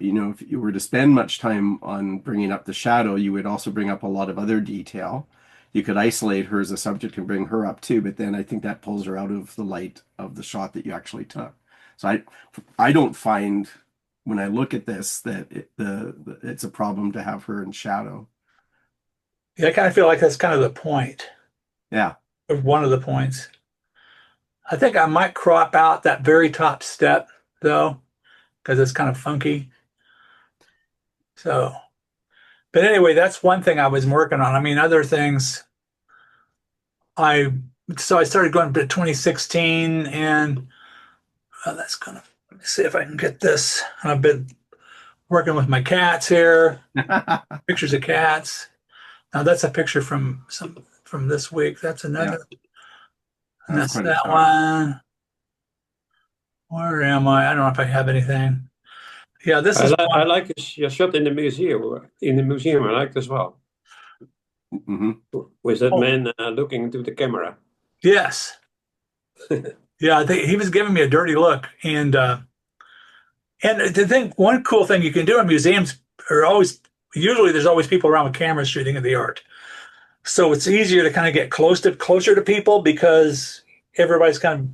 were to spend much time on bringing up the shadow, you would also bring up a lot of other detail. You could isolate her as a subject and bring her up too, but then I think that pulls her out of the light of the shot that you actually took. So I don't find when I look at this that it's a problem to have her in shadow. yeah, I kind of feel like that's kind of the point, Yeah. or one of the points. I think I might crop out that very top step though, because it's kind of funky. So, but anyway, that's one thing I was working on. I mean, other things I I started going to 2016, and that's gonna let me see if I can get this. I've been working with my cats here, pictures of cats. Now that's a picture from this week. That's Yeah, another, and that's that's quite a that shot. one. Where am I? I don't know if I have anything. Yeah, this is I one. like your shot in the museum. In the museum, I like as well. Hmm. With that Oh, man looking into the camera. yes. Yeah, I think he was giving me a dirty look. And the thing, one cool thing you can do in museums are always, usually there's always people around with cameras shooting at the art. So it's easier to kind of get closer to people because everybody's kind of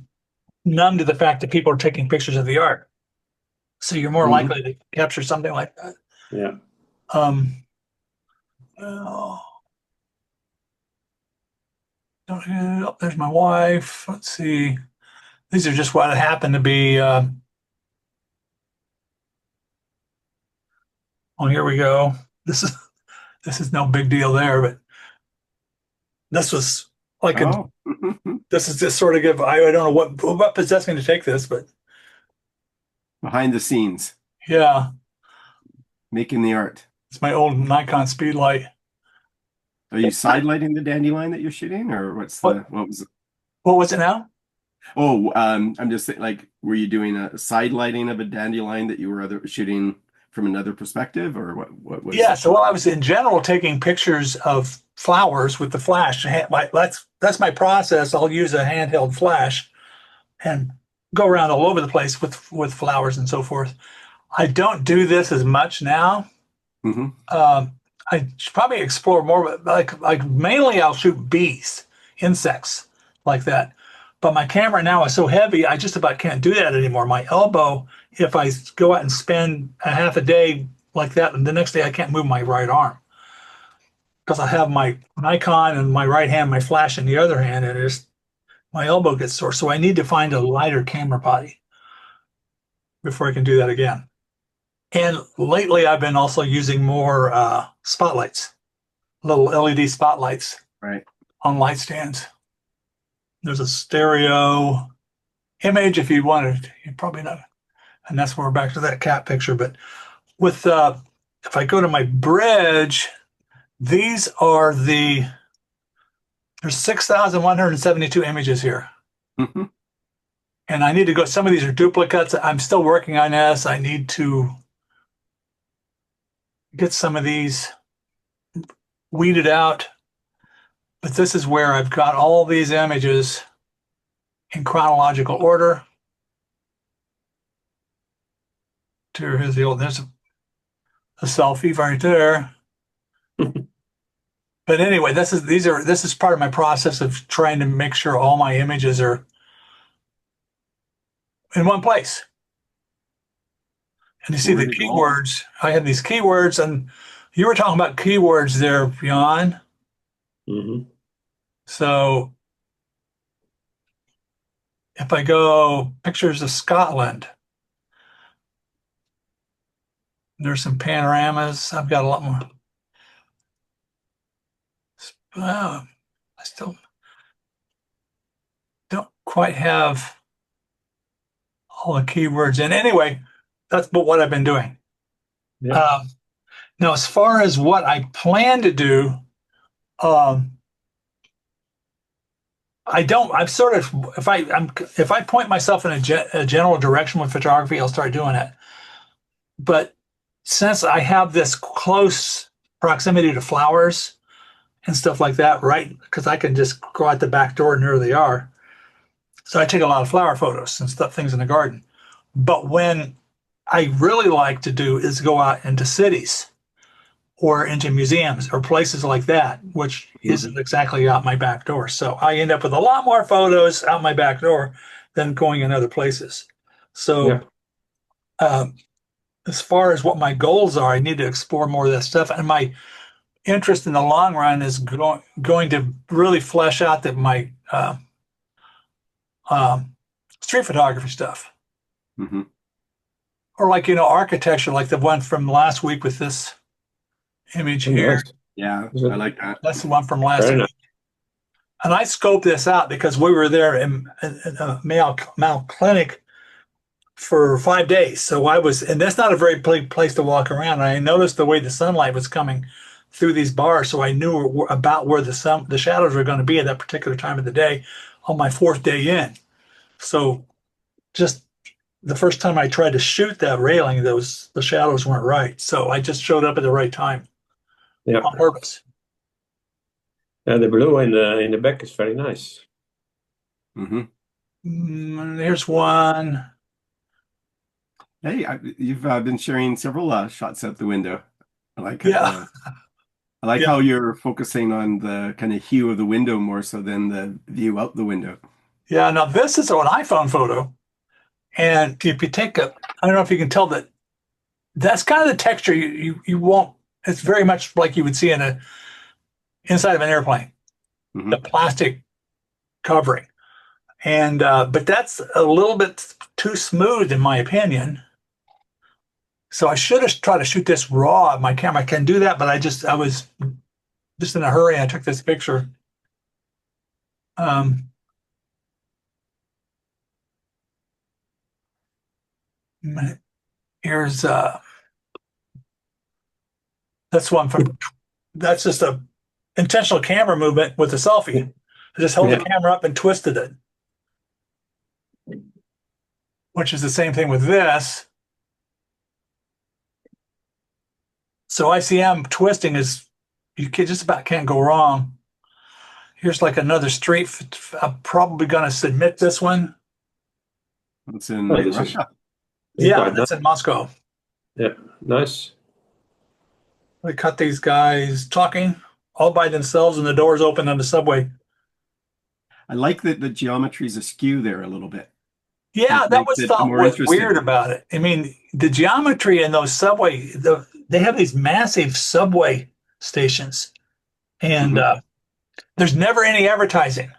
numb to the fact that people are taking pictures of the art. So you're more Hmm. likely to capture something like that. Yeah. Um, oh, oh, there's my wife. Let's see. These are just what happened to be. Oh, here we go. This is this is no big deal there, but this was like a. Oh, This is just sort of give. I don't know what possessed me to take this, but behind the scenes, yeah, making the art. it's my old Nikon Speedlight. Are you sidelighting the dandelion that you're shooting, or What what was it? what was it now? Oh, I'm just saying, like, were you doing a side lighting of a dandelion that you were shooting from another perspective, or what was Yeah, it? so while I was in general taking pictures of flowers with the flash, that's my process. I'll use a handheld flash and go around all over the place with flowers and so forth. I don't do this as much now. Hmm. Um, I should probably explore more, like mainly I'll shoot bees, insects like that. But my camera now is so heavy, I just about can't do that anymore. My elbow, if I go out and spend a half a day like that, and the next day I can't move my right arm because I have my Nikon in my right hand, my flash in the other hand, and it's my elbow gets sore. So I need to find a lighter camera body before I can do that again. And lately, I've been also using more spotlights, little LED spotlights Right. on light stands. There's a stereo image if you wanted. You probably know, and that's where we're back to that cat picture. But with if I go to my bridge, these are there's 6,172 images here. Hmm. And I need to go. Some of these are duplicates. I'm still working on this. I need to get some of these weeded out. But this is where I've got all these images in chronological order. Here's there's a selfie right there. But anyway, this is part of my process of trying to make sure all my images are in one place. And you see the Really cool. keywords. I have these keywords, and you were talking about keywords there, Jan. Hmm. So if I go pictures of Scotland, there's some panoramas. I've got a lot more. I still don't quite have all the keywords in. Anyway, that's what I've been doing. Yeah. Now, as far as what I plan to do, um, I don't. I'm sort of if I point myself in a general direction with photography, I'll start doing it. But since I have this close proximity to flowers and stuff like that, right? Because I can just go out the back door and there they are. So I take a lot of flower photos and stuff, things in the garden. But when I really like to do is go out into cities or into museums or places like that, which Hmm. isn't exactly out my back door. So I end up with a lot more photos out my back door than going in other places. So Yeah. um, as far as what my goals are, I need to explore more of that stuff. And my interest in the long run is going to really flesh out that my um, street photography stuff. Hmm. Or like, architecture, like the one from last week with this image Oh, here. nice. Yeah, Is I it like that. That's the one from last very week. nice? And I scoped this out because we were there in a Mayo Clinic for 5 days. So and that's not a very place to walk around. And I noticed the way the sunlight was coming through these bars. So I knew about where the shadows were going to be at that particular time of the day on my fourth day in. So just the first time I tried to shoot that railing, the shadows weren't right. So I just showed up at the right time Yeah. on purpose. And the blue in the back is very nice. Hmm. Here's one. Hey, you've been sharing several shots out the window. I like Yeah, I like yeah, how you're focusing on the kind of hue of the window more so than the view out the window. yeah. Now this is an iPhone photo, and if you take a, I don't know if you can tell that that's kind of the texture you won't. It's very much like you would see in a inside of an airplane, the Hmm. plastic covering, and but that's a little bit too smooth in my opinion. So I should have tried to shoot this raw. My camera can do that, but I was just in a hurry and I took this picture. Um, here's that's one from that's just a intentional camera movement with a selfie. I just held the Yeah. camera up and twisted it, which is the same thing with this. So ICM twisting is you can just about can't go wrong. Here's like another street. I'm probably going to submit this one. It's Oh, in this is Russia. Yeah, quite nice. that's in Moscow. Yeah, nice. They cut these guys talking all by themselves and the doors open on the subway. I like that the geometry is askew there a little bit. Yeah, It that makes was it thought more was weird interesting. about it. I mean, the geometry in those subway, they have these massive subway stations, and Hmm. there's never any advertising.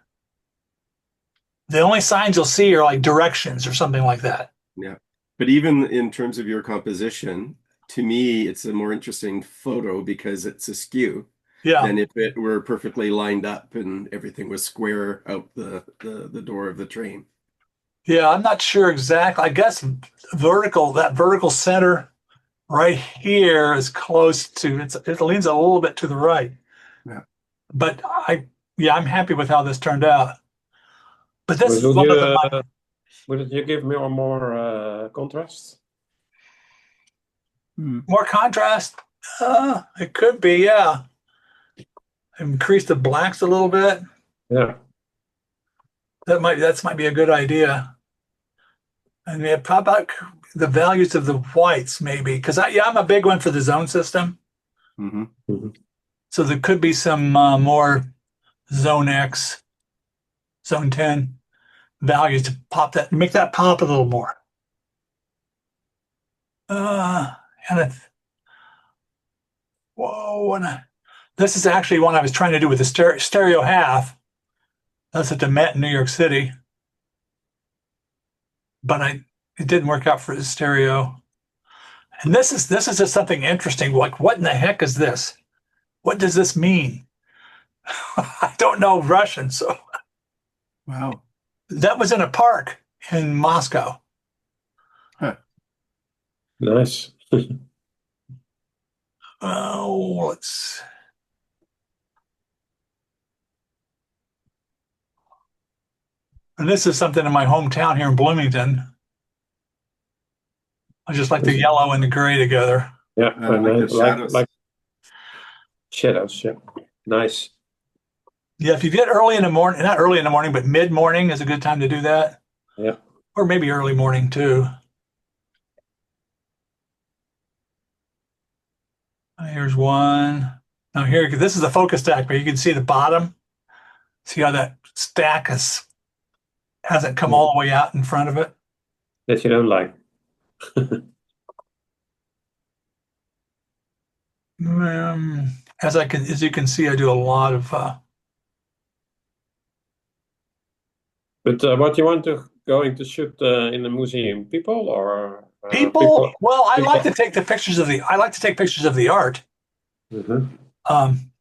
The only signs you'll see are like directions or something like that. Yeah. But even in terms of your composition, to me, it's a more interesting photo because it's askew Yeah, than if it were perfectly lined up and everything was square out the door of the train. yeah. I'm not sure exactly. I guess that vertical center right here is close to it leans a little bit to the right. Yeah. But yeah, I'm happy with how this turned out. But this But is one of the would you give me more contrast? Hmm. more contrast. It could be, yeah. Increase the blacks a little bit. Yeah. That might be a good idea. And yeah, pop out the values of the whites maybe because I'm a big one for the zone system. Hmm. Mhm. So there could be some more zone X, zone 10 values to pop that, make that pop a little more. Uh, and if, whoa, this is actually one I was trying to do with the stereo half. That's at the Met in New York City, but it didn't work out for the stereo. And this is just something interesting. Like, what in the heck is this? What does this mean? I don't know Russian, so Wow. that was in a park in Moscow. Huh. Nice. Oh, let's. And this is something in my hometown here in Bloomington. I just like the yellow and the gray together. Yeah, I and like the shadows. like shadows. Yeah, nice. Yeah, if you get early in the morning, not early in the morning, but mid morning is a good time to do that, Yeah. or maybe early morning too. Here's one. Now here, this is a focus stack, but you can see the bottom. See how that stack hasn't come all the way out in front of it. That you don't like. Um, as you can see, I do a lot of But what you want to going to shoot in the museum? People or people. people? Well, People. I like to take pictures of the art, Mhm. um,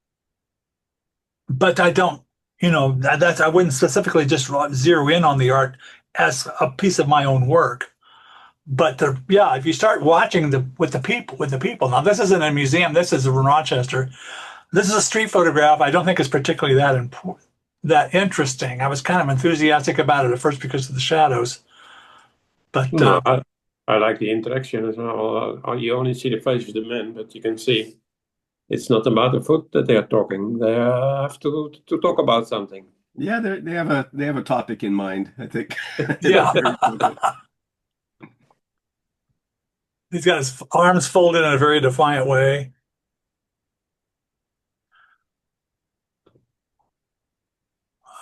but I don't. That's I wouldn't specifically just zero in on the art as a piece of my own work. But yeah, if you start watching with the people. Now this isn't a museum. This is in Rochester. This is a street photograph. I don't think it's particularly that interesting. I was kind of enthusiastic about it at first because of the shadows, but No, I like the interaction as well. You only see the face of the men, but you can see it's not about the foot that they are talking. They have to talk about something. Yeah, they have a topic in mind, I think. In a Yeah. very photo. He's got his arms folded in a very defiant way.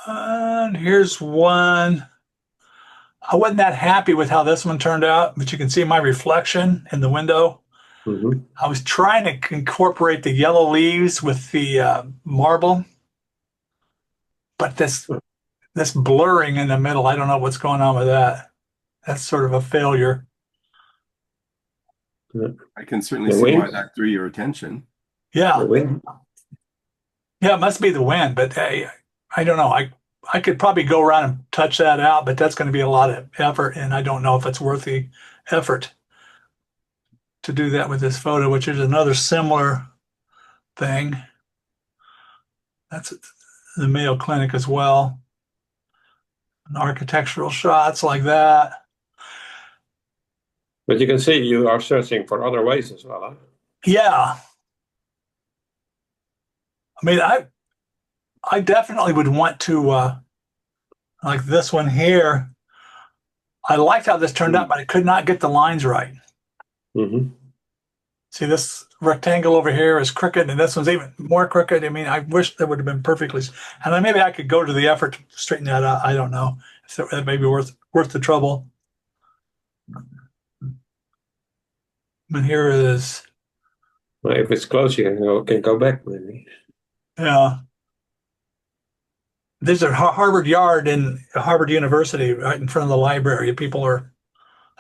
And here's one. I wasn't that happy with how this one turned out, but you can see my reflection in the window. Hmm. I was trying to incorporate the yellow leaves with the marble, but this blurring in the middle, I don't know what's going on with that. That's sort of a failure. The I can certainly see why wind, that drew your attention. the Yeah, wind. yeah, it must be the wind, but hey, I don't know. I could probably go around and touch that out, but that's going to be a lot of effort, and I don't know if it's worth the effort to do that with this photo, which is another similar thing. That's the Mayo Clinic as well. And architectural shots like that. But you can see you are searching for other ways as well, huh? Yeah, I mean, I definitely would want to like this one here. I liked how this turned out, Hmm. but I could not get the lines right. Hmm. See, this rectangle over here is crooked, and this one's even more crooked. I mean, I wish that would have been perfectly, and then maybe I could go to the effort to straighten that out. I don't know if that may be worth the trouble. But here is, Well, if it's close, you can go back maybe. yeah, there's a Harvard Yard in Harvard University right in front of the library. People are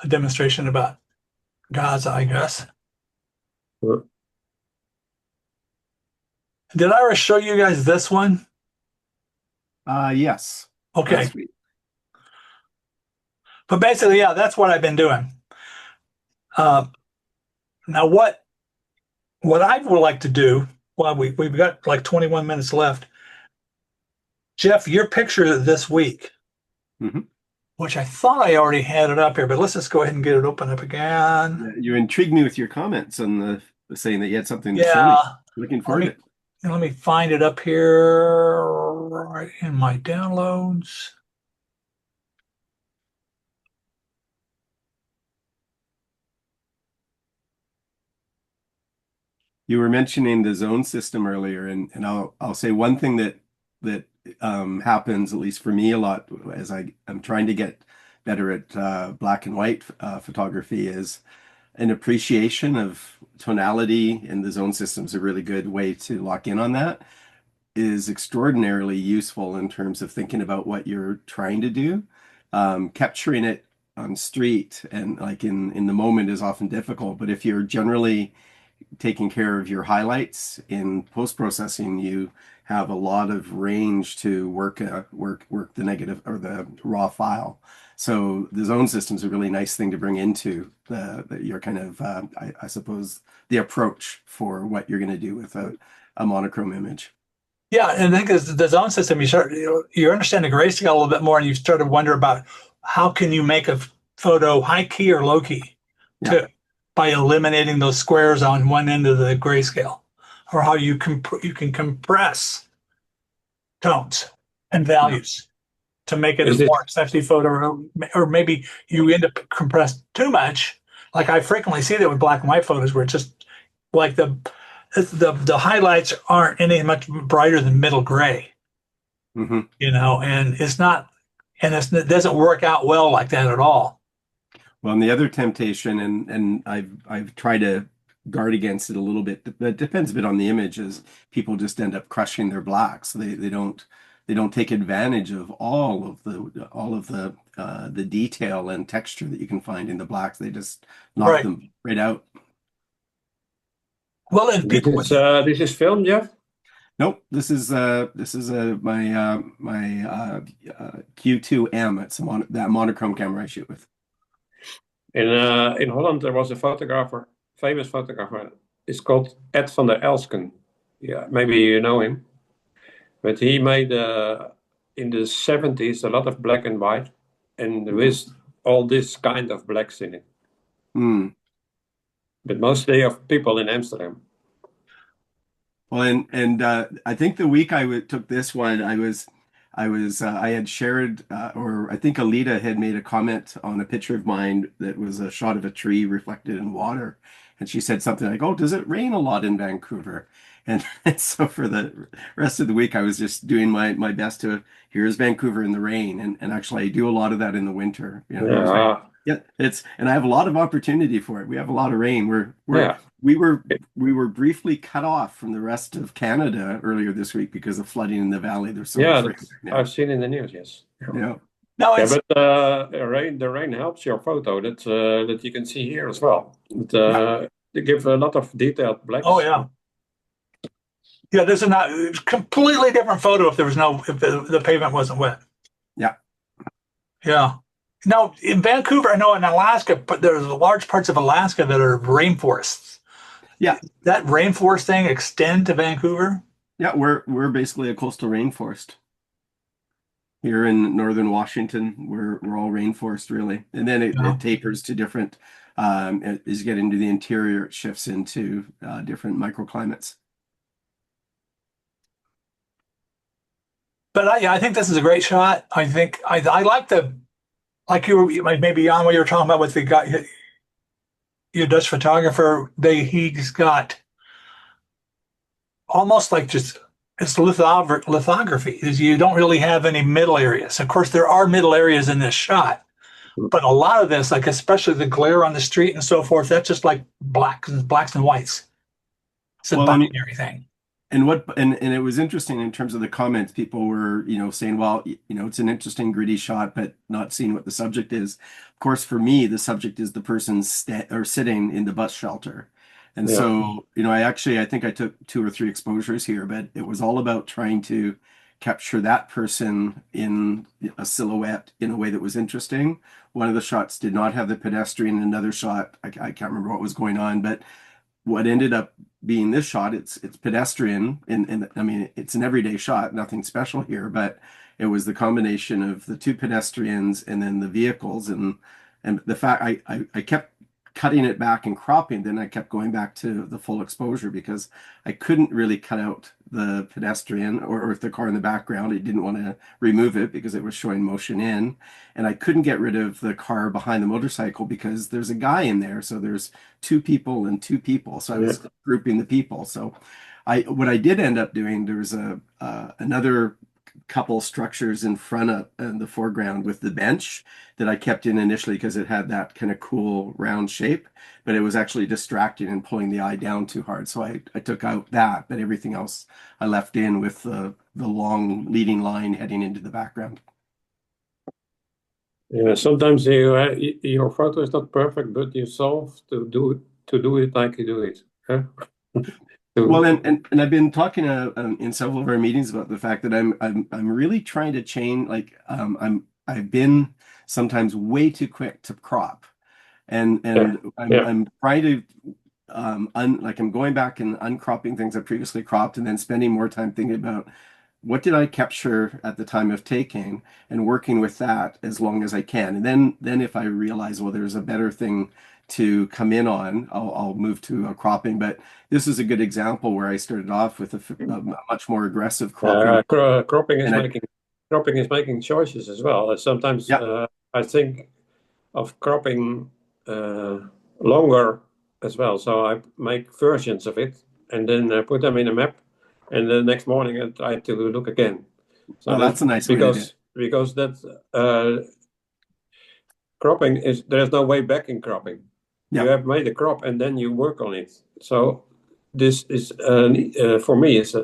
a demonstration about Gaza, I guess. Well, Did I ever show you guys this one? Yes, Okay, last week. but basically, yeah, that's what I've been doing. Uh, now, what I would like to do, well, we've got like 21 minutes left. Jeff, your picture this week, Hmm. which I thought I already had it up here, but let's just go ahead and get it open up again. Yeah, you intrigued me with your comments on the saying that you had something to show Yeah, me. Looking let forward to me it. let me find it up here right in my downloads. You were mentioning the zone system earlier, and I'll say one thing that happens, at least for me, a lot as I'm trying to get better at black and white photography is an appreciation of tonality, and the zone system is a really good way to lock in on that. Is extraordinarily useful in terms of thinking about what you're trying to do. Capturing it on street and like in the moment is often difficult, but if you're generally taking care of your highlights in post-processing, you have a lot of range to work the negative or the raw file. So the zone system is a really nice thing to bring into your kind of I suppose the approach for what you're going to do with a monochrome image. Yeah, and I think as the zone system, you understand the grayscale a little bit more, and you start to wonder about how can you make a photo high key or low key Yeah. to by eliminating those squares on one end of the grayscale, or how you can compress tones and Yeah. values to make it a Is this more sexy photo, or maybe you end up compressed too much. Like I frequently see that with black and white photos, where it's just like the highlights aren't any much brighter than middle gray, Hmm. and it's not, and it doesn't work out well like that at all. Well, and the other temptation, and I've tried to guard against it a little bit, but it depends a bit on the image, is people just end up crushing their blacks. They don't take advantage of all of the detail and texture that you can find in the blacks. They just knock Right. them right out. Well, if people with this is film, Jeff? Nope, this is my Q2M. It's that monochrome camera I shoot with. In Holland, there was a photographer, famous photographer. It's called Ed van der Elsken. Yeah, maybe you know him. But he made in the 70s a lot of black and white, and Mhm. with all this kind of blacks in it. Mm. But mostly of people in Amsterdam. Well, and I think the week took this one, I was I had shared, or I think Alita had made a comment on a picture of mine that was a shot of a tree reflected in water. And she said something like, "Oh, does it rain a lot in Vancouver?" And, and so for the rest of the week, I was just doing my best to, here's Vancouver in the rain. And actually, I do a lot of that in the winter. Yeah, Yeah, and I have a lot of opportunity for it. We have a lot of rain. yeah, We were we were briefly cut off from the rest of Canada earlier this week because of flooding in the valley. There's so yeah. much rain right I've seen in the news. Yes. now. Yeah. No, Yeah, it's but the rain helps your photo. That you can see here as well. Yeah. They give a lot of detailed oh blacks. yeah. Yeah, there's a not completely different photo if there was no if the pavement wasn't wet. Yeah. Yeah. Now in Vancouver, I know in Alaska, but there's large parts of Alaska that are rainforests. Yeah. That rainforest thing extend to Vancouver? Yeah. We're basically a coastal rainforest. Here in northern Washington, we're all rainforest really. And then Yeah. it tapers to different as you get into the interior, it shifts into different microclimates. But I think this is a great shot. I think I like the like you were like maybe on what you were talking about with the guy, your Dutch photographer. He's got almost like just it's lithography. Is you don't really have any middle areas. Of course, there are middle areas in this shot, but a lot of this, like especially the glare on the street and so forth, that's just like blacks and whites. It's a Well, binary thing. and it was interesting in terms of the comments. People were, saying, well, it's an interesting gritty shot, but not seeing what the subject is. Of course, for me, the subject is the person or sitting in the bus shelter. And Yeah, so, I think I took 2 or 3 exposures here, but it was all about trying to capture that person in a silhouette in a way that was interesting. One of the shots did not have the pedestrian. Another shot, I can't remember what was going on, but what ended up being this shot, it's pedestrian, and I mean it's an everyday shot, nothing special here, but it was the combination of the 2 pedestrians and then the vehicles, and the fact I kept cutting it back and cropping, then I kept going back to the full exposure because I couldn't really cut out the pedestrian or if the car in the background. I didn't want to remove it because it was showing motion in, and I couldn't get rid of the car behind the motorcycle because there's a guy in there. So there's 2 people and 2 people. So I yeah, was grouping the people. So what I did end up doing, there was another couple structures in front of in the foreground with the bench that I kept in initially because it had that kind of cool round shape, but it was actually distracting and pulling the eye down too hard. So I took out that, but everything else I left in with the long leading line heading into the background. yeah. Sometimes your photo is not perfect, but you solve to do it like you do it. Huh? Well, To, and I've been talking in several of our meetings about the fact that I'm really trying to change. Like I've been sometimes way too quick to crop, and yeah, yeah, I'm trying to like I'm going back and uncropping things I previously cropped, and then spending more time thinking about what did I capture at the time of taking and working with that as long as I can. And then if I realize, well, there's a better thing to come in on, I'll move to a cropping. But this is a good example where I started off with a much more aggressive cropping. cropping is And making choices as well. Sometimes yeah, I think of cropping longer as well. So I make versions of it and then put them in a map, and the next morning I try to look again. So well, that that's a nice way to do it. because that cropping is there's no way back in cropping. You Yeah. have made a crop and then you work on it. So this is for me it's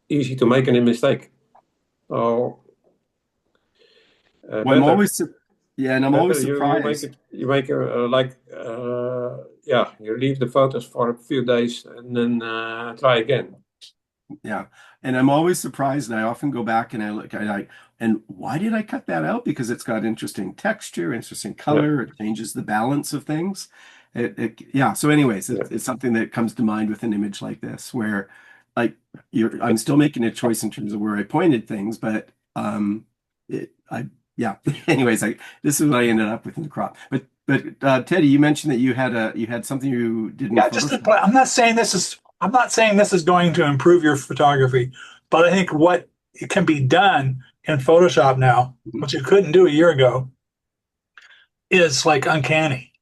easy to make any mistake. So Well, I'm better always, yeah, and I'm better always you make surprised. it you make like yeah, you leave the photos for a few days and then try again. Yeah. And I'm always surprised. And I often go back and I look, and why did I cut that out? Because it's got interesting texture, interesting Yeah, color. It changes the balance of things. Yeah. So anyways, yeah, it's something that comes to mind with an image like this, where I'm still making a choice in terms of where I pointed things, but, yeah. Anyways, this is what I ended up with in the crop. But Teddy, you mentioned that you had something you did in Yeah, just to play. Photoshop. I'm not saying this is going to improve your photography, but I think what it can be done in Photoshop now, Mhm. which you couldn't do a year ago, is like uncanny.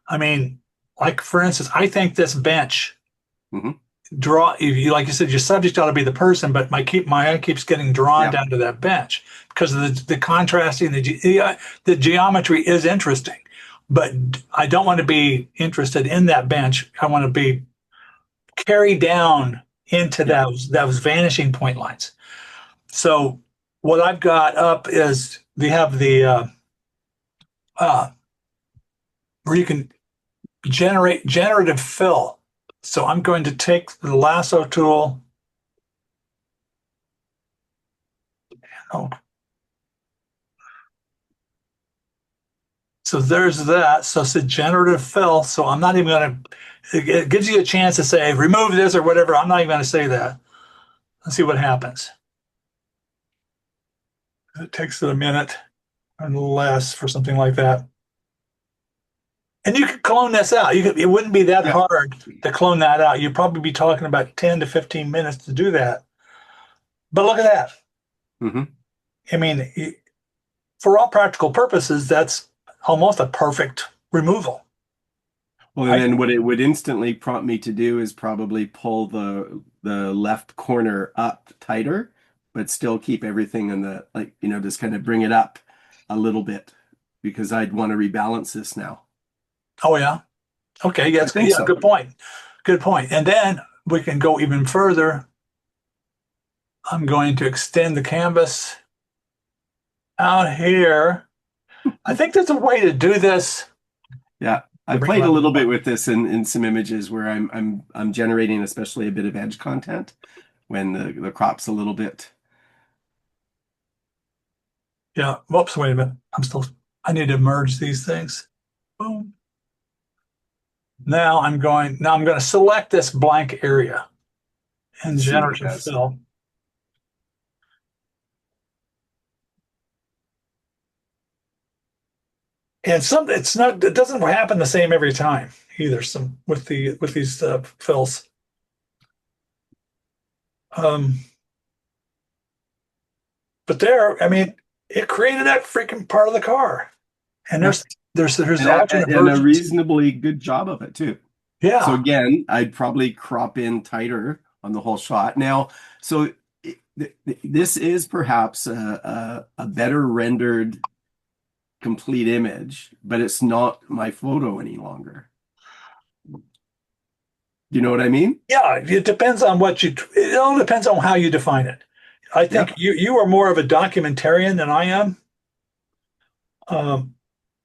I mean, like for instance, I think this bench Mhm. draw you like you said, your subject ought to be the person, but my eye keeps getting drawn Yeah. down to that bench because of the contrasting, the geometry is interesting, but I don't want to be interested in that bench. I want to be carried down into Yeah. those vanishing point lines. So what I've got up is they have the uh, where you can generate generative fill. So I'm going to take the lasso tool. Oh, so there's that. So it's a generative fill. So I'm not even going to, it gives you a chance to say, remove this or whatever. I'm not even going to say that. Let's see what happens. It takes it a minute and less for something like that. And you could clone this out. It wouldn't be that Yeah. hard to clone that out. You'd probably be talking about 10 to 15 minutes to do that. But look at that. Hmm. I mean, for all practical purposes, that's almost a perfect removal. Well, and I, then what it would instantly prompt me to do is probably pull the left corner up tighter, but still keep everything in the like, just kind of bring it up a little bit because I'd want to rebalance this now. oh yeah. Okay, I yes, think yeah, so. good point. Good point. And then we can go even further. I'm going to extend the canvas out here. I think there's a way to do this. Yeah. I To bring played a my, little bit with this in some images where I'm generating especially a bit of edge content when the crop's a little bit. yeah, whoops, wait a minute. I need to merge these things. Boom. Now I'm going to select this blank area and Let's see what it generative does. fill. And it doesn't happen the same every time either. Some with these fills. Um, but I mean, it created that freaking part of the car. And Yeah. there's And alternate a versions. reasonably good job of it too. So Yeah. again, I'd probably crop in tighter on the whole shot. Now, so this is perhaps a better rendered complete image, but it's not my photo any longer. Do you know what I mean? Yeah, it depends on it all depends on how you define it. I think Yep. you are more of a documentarian than I am. Um,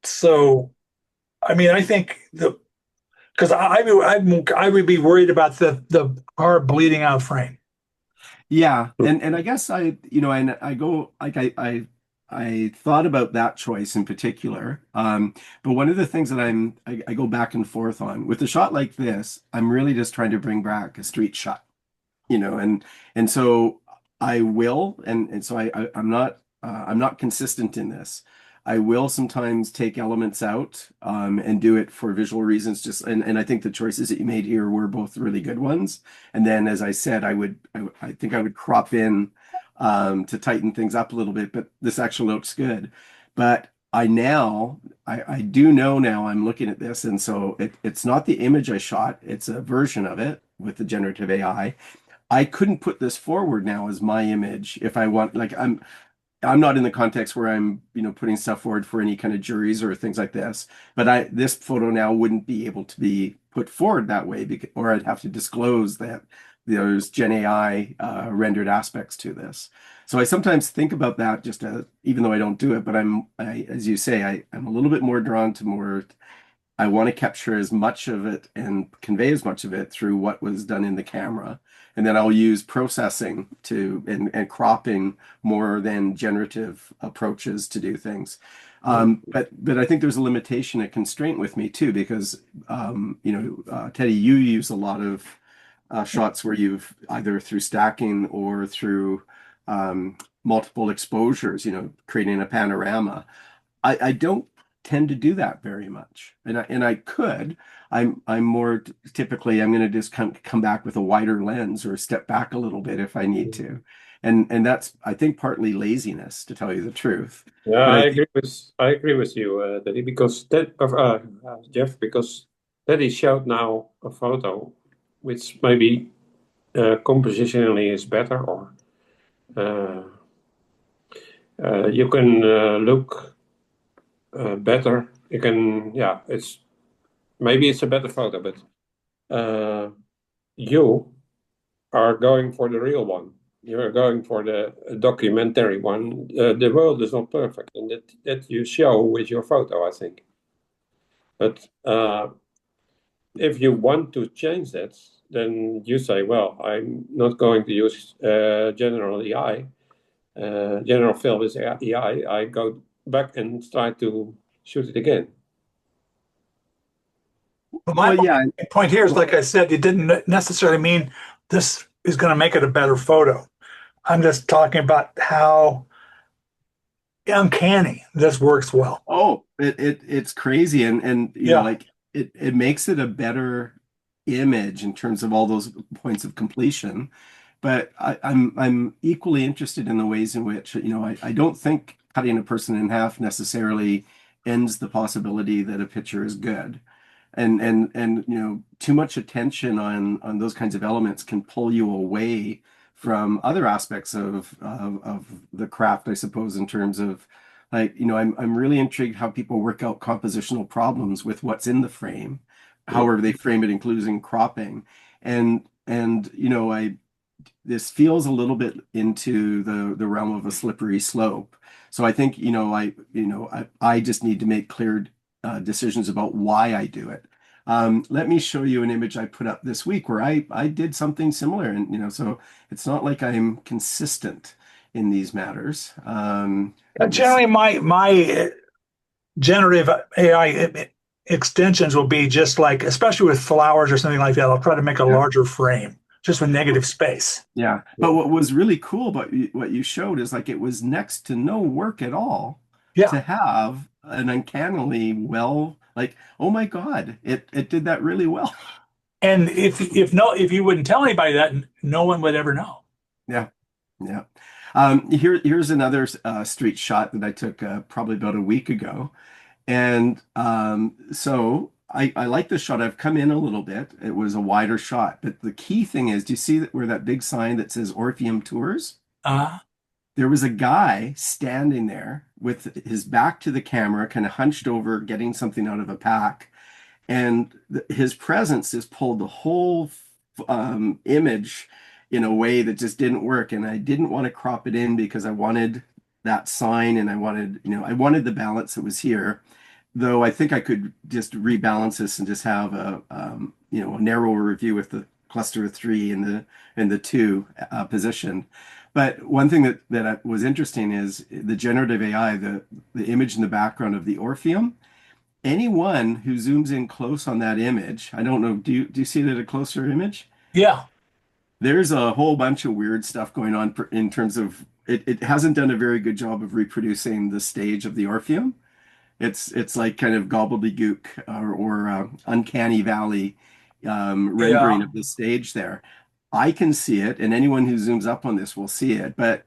so I mean, I think because I would be worried about the car bleeding out frame. Yeah, and I guess and I go like I thought about that choice in particular. But one of the things that I go back and forth on with a shot like this, I'm really just trying to bring back a street shot, and so I will, and so I'm not consistent in this. I will sometimes take elements out and do it for visual reasons. And I think the choices that you made here were both really good ones. And then, as I said, I think I would crop in to tighten things up a little bit. But this actually looks good. But I do know now I'm looking at this, and so it's not the image I shot; it's a version of it with the generative AI. I couldn't put this forward now as my image if I want, like I'm not in the context where I'm, putting stuff forward for any kind of juries or things like this. But this photo now wouldn't be able to be put forward that way or I'd have to disclose that there's Gen AI rendered aspects to this. So I sometimes think about that just even though I don't do it, but as you say, I'm a little bit more drawn to more I want to capture as much of it and convey as much of it through what was done in the camera. And then I'll use processing and cropping more than generative approaches to do things. But I think there's a limitation, a constraint with me too, because Teddy, you use a lot of shots where you've either through stacking or through multiple exposures, creating a panorama. I don't tend to do that very much, and I could. I'm more typically I'm going to just come back with a wider lens or step back a little bit if I need to, And that's, I think, partly laziness, to tell you the truth. Yeah, But I think, I agree with you, Daddy, because Jeff, because Daddy showed now a photo which maybe compositionally is better, or uh, you can look better. You can, yeah, it's maybe it's a better photo, but you are going for the real one. You're going for the documentary one. The world is not perfect, and that you show with your photo, I think. But if you want to change that, then you say, well, I'm not going to use general AI, general fill with AI. I go back and try to shoot it again. But my well, yeah, point here is, like I said, it didn't necessarily mean this is going to make it a better photo. I'm just talking about how uncanny this works well. oh, it's crazy, and Yeah. like it makes it a better image in terms of all those points of completion. But I'm equally interested in the ways in which, I don't think cutting a person in half necessarily ends the possibility that a picture is good. And too much attention on those kinds of elements can pull you away from other aspects of the craft, I suppose, in terms of, like, I'm really intrigued how people work out compositional problems with what's in the frame, however they frame it, including cropping. And I this feels a little bit into the realm of a slippery slope. So I think, I just need to make clear decisions about why I do it. Let me show you an image I put up this week where I did something similar. And, so it's not like I'm consistent in these matters. Let me see. Generally, my generative AI extensions will be just like, especially with flowers or something like that. I'll try to make a Yeah. larger frame just with negative space. Yeah. But what was really cool about what you showed is, like, it was next to no work at all Yeah. to have an uncannily well, like, oh my God, it did that really well. And if you wouldn't tell anybody that, no one would ever know. Yeah. Yeah. Here's another street shot that I took probably about a week ago. And so I like this shot. I've come in a little bit. It was a wider shot. But the key thing is, do you see that where that big sign that says Orpheum Tours? Uh, There was a guy standing there with his back to the camera, kind of hunched over, getting something out of a pack. And his presence just pulled the whole image in a way that just didn't work. And I didn't want to crop it in because I wanted that sign, and I wanted the balance that was here. Though I think I could just rebalance this and just have a narrower review with the cluster of three and the two positioned. But one thing that was interesting is the generative AI, the image in the background of the Orpheum. Anyone who zooms in close on that image, I don't know, do you see it at a closer image? yeah. There's a whole bunch of weird stuff going on in terms of it hasn't done a very good job of reproducing the stage of the Orpheum. It's like kind of gobbledygook or uncanny valley rendering Yeah. of the stage there. I can see it, and anyone who zooms up on this will see it, but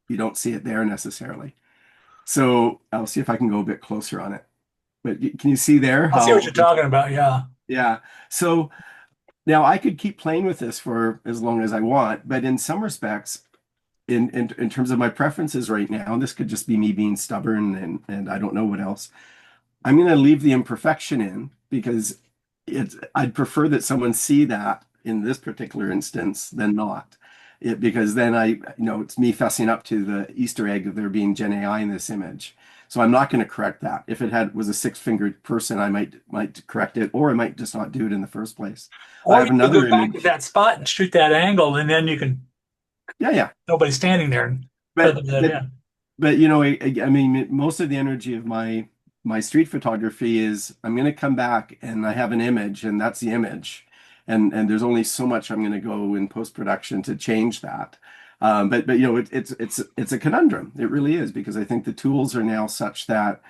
you don't see it there necessarily. So I'll see if I can go a bit closer on it. But can you see there I see what how, you're talking about. Yeah. yeah. So now I could keep playing with this for as long as I want, but in some respects, in terms of my preferences right now, and this could just be me being stubborn and I don't know what else. I'm going to leave the imperfection in because I'd prefer that someone see that in this particular instance than not. Because then it's me fessing up to the Easter egg of there being Gen AI in this image. So I'm not going to correct that. If it was a six-fingered person, I might correct it, or I might just not do it in the first place. I Or have you could go another back to image. that spot and shoot that angle, and then you can, Yeah, yeah. nobody's standing there and But feather that but in. but I mean, most of the energy of my street photography is I'm going to come back and I have an image, and that's the image, and there's only so much I'm going to go in post production to change that. But it's a conundrum. It really is, because I think the tools are now such that,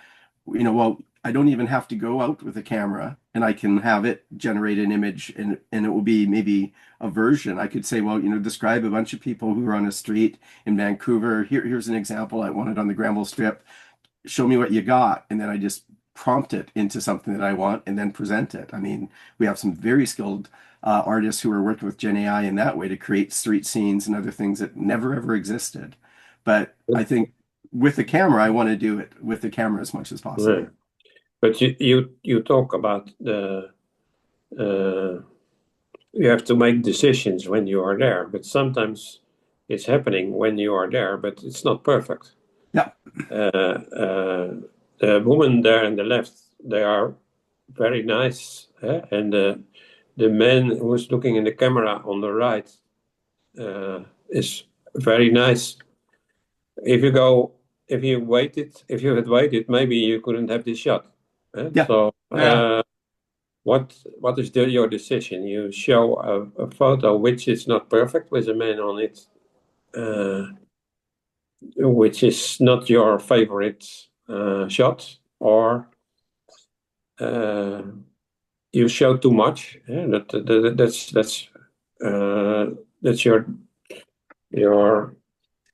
well, I don't even have to go out with a camera, and I can have it generate an image, and it will be maybe a version. I could say, well, describe a bunch of people who are on a street in Vancouver. Here's an example. I want it on the Granville Strip. Show me what you got, and then I just prompt it into something that I want and then present it. I mean, we have some very skilled artists who are working with Gen AI in that way to create street scenes and other things that never ever existed. But I think with the camera, I want to do it with the camera as much as possible. Yeah. But you talk about the you have to make decisions when you are there, but sometimes it's happening when you are there, but it's not perfect. Yeah. The woman there on the left, they are very nice, and the man who's looking in the camera on the right is very nice. If you had waited, maybe you couldn't have this shot. Yeah. So, Yeah. what is your decision? You show a photo which is not perfect with a man on it, which is not your favorite shot, or you show too much. That's your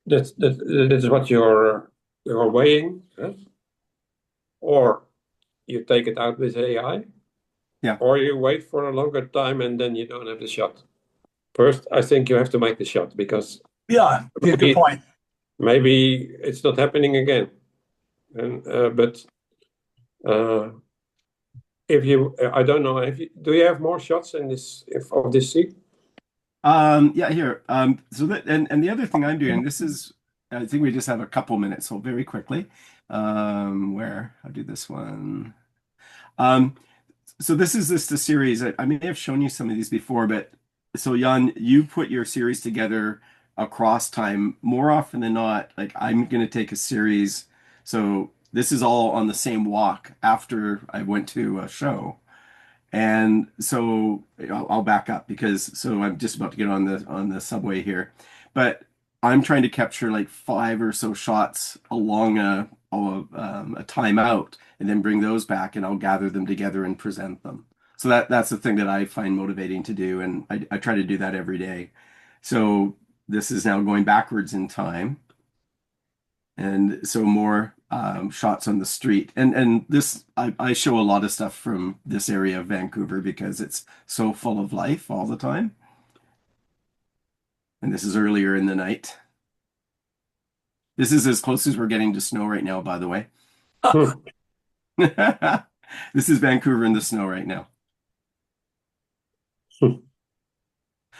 that's what you're weighing, or you take it out with AI. Yeah. Or you wait for a longer time and then you don't have the shot. First, I think you have to make the shot because Yeah. Good point. maybe it's not happening again. And but I don't know. Do you have more shots in of this scene? Yeah, here. So that and the other thing I'm doing, this is, I think we just have a couple minutes, so very quickly. Where I'll do this one. Um, so this is the series. I may have shown you some of these before, but so Jan, you put your series together across time more often than not. Like I'm going to take a series. So this is all on the same walk after I went to a show. And so I'll back up because so I'm just about to get on the subway here, but I'm trying to capture like five or so shots along a timeout and then bring those back and I'll gather them together and present them. So that's the thing that I find motivating to do, and I try to do that every day. So this is now going backwards in time, and so more shots on the street. And this I show a lot of stuff from this area of Vancouver because it's so full of life all the time. And this is earlier in the night. This is as close as we're getting to snow right now, by the way. This is Vancouver in the snow right now.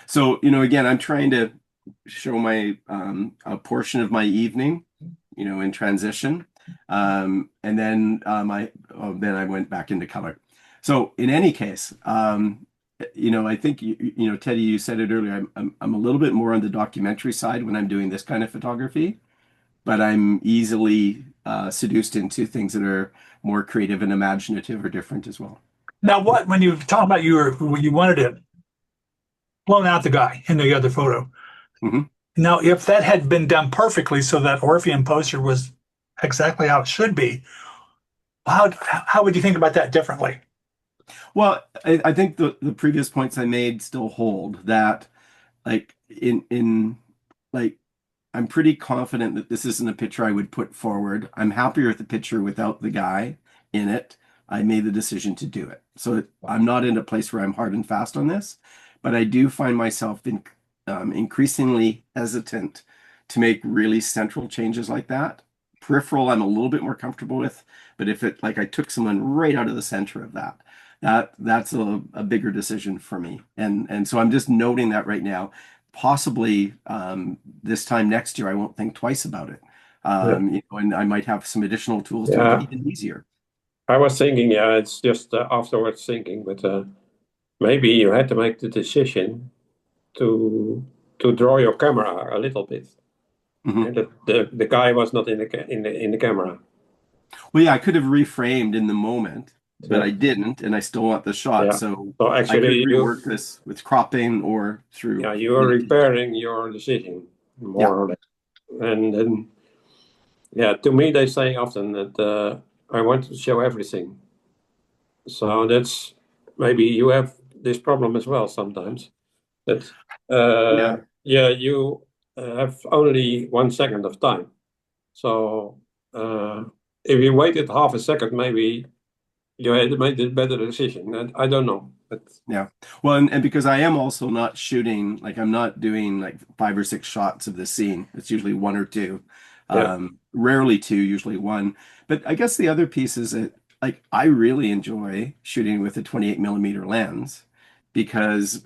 So, again, I'm trying to show my a portion of my evening, in transition. And then then I went back into color. So in any case, I think Teddy, you said it earlier. I'm a little bit more on the documentary side when I'm doing this kind of photography, but I'm easily seduced into things that are more creative and imaginative or different as well. Now, when you talk about you wanted it blown out the guy in the other photo. Mhm. Now, if that had been done perfectly, so that Orpheum poster was exactly how it should be, how would you think about that differently? Well, I think the previous points I made still hold that like in like I'm pretty confident that this isn't a picture I would put forward. I'm happier with the picture without the guy in it. I made the decision to do it. So I'm not in a place where I'm hard and fast on this, but I do find myself increasingly hesitant to make really central changes like that. Peripheral, I'm a little bit more comfortable with, but if it like I took someone right out of the center of that's a bigger decision for me. And so I'm just noting that right now. Possibly this time next year, I won't think twice about it. And I might have some additional tools to make it even easier. I was thinking, yeah, it's just afterwards thinking, but maybe you had to make the decision to draw your camera a little bit. Mhm. And the guy was not in the camera. Well, yeah, I could have reframed in the moment, but I Yeah. didn't, and I still want the shot. Yeah. So So I could actually, rework this with cropping or through you are repairing your decision Yeah. more or less. And then, yeah, to me, they say often that I want to show everything. So that's maybe you have this problem as well sometimes. That Yeah. yeah, you have only 1 second of time. So if you waited half a second, maybe you had made a better decision. And I don't know, but Yeah. Well, and because I am also not shooting, like I'm not doing like 5 or 6 shots of the scene. It's usually one or two. yeah, Rarely two, usually one. But I guess the other piece is that like I really enjoy shooting with a 28 millimeter lens because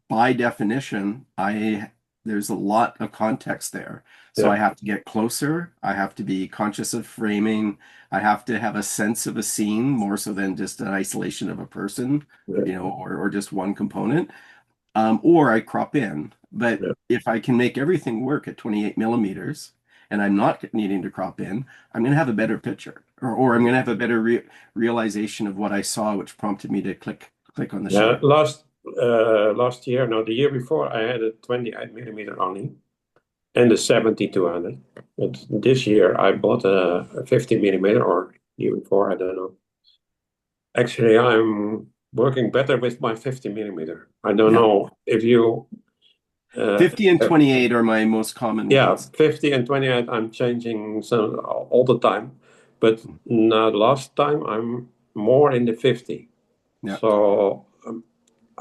by definition, I there's a lot of context there. So yeah, I have to get closer. I have to be conscious of framing. I have to have a sense of a scene more so than just an isolation of a person, yeah, or just one component. Or I crop in. But yeah. if I can make everything work at 28 millimeters and I'm not needing to crop in, I'm going to have a better picture, or I'm going to have a better realization of what I saw, which prompted me to click on the Yeah, shutter. last year, no, the year before, I had a 28 millimeter only and a 70-200. But this year, I bought a 50 millimeter, or year before, I don't know. Actually, I'm working better with my 50 millimeter. I don't Yeah. know if you, uh, 50 and uh, 28 are my most common yeah, ones. 50 and 28, I'm changing some all the time. But now, last time, I'm more in the 50. Yeah. So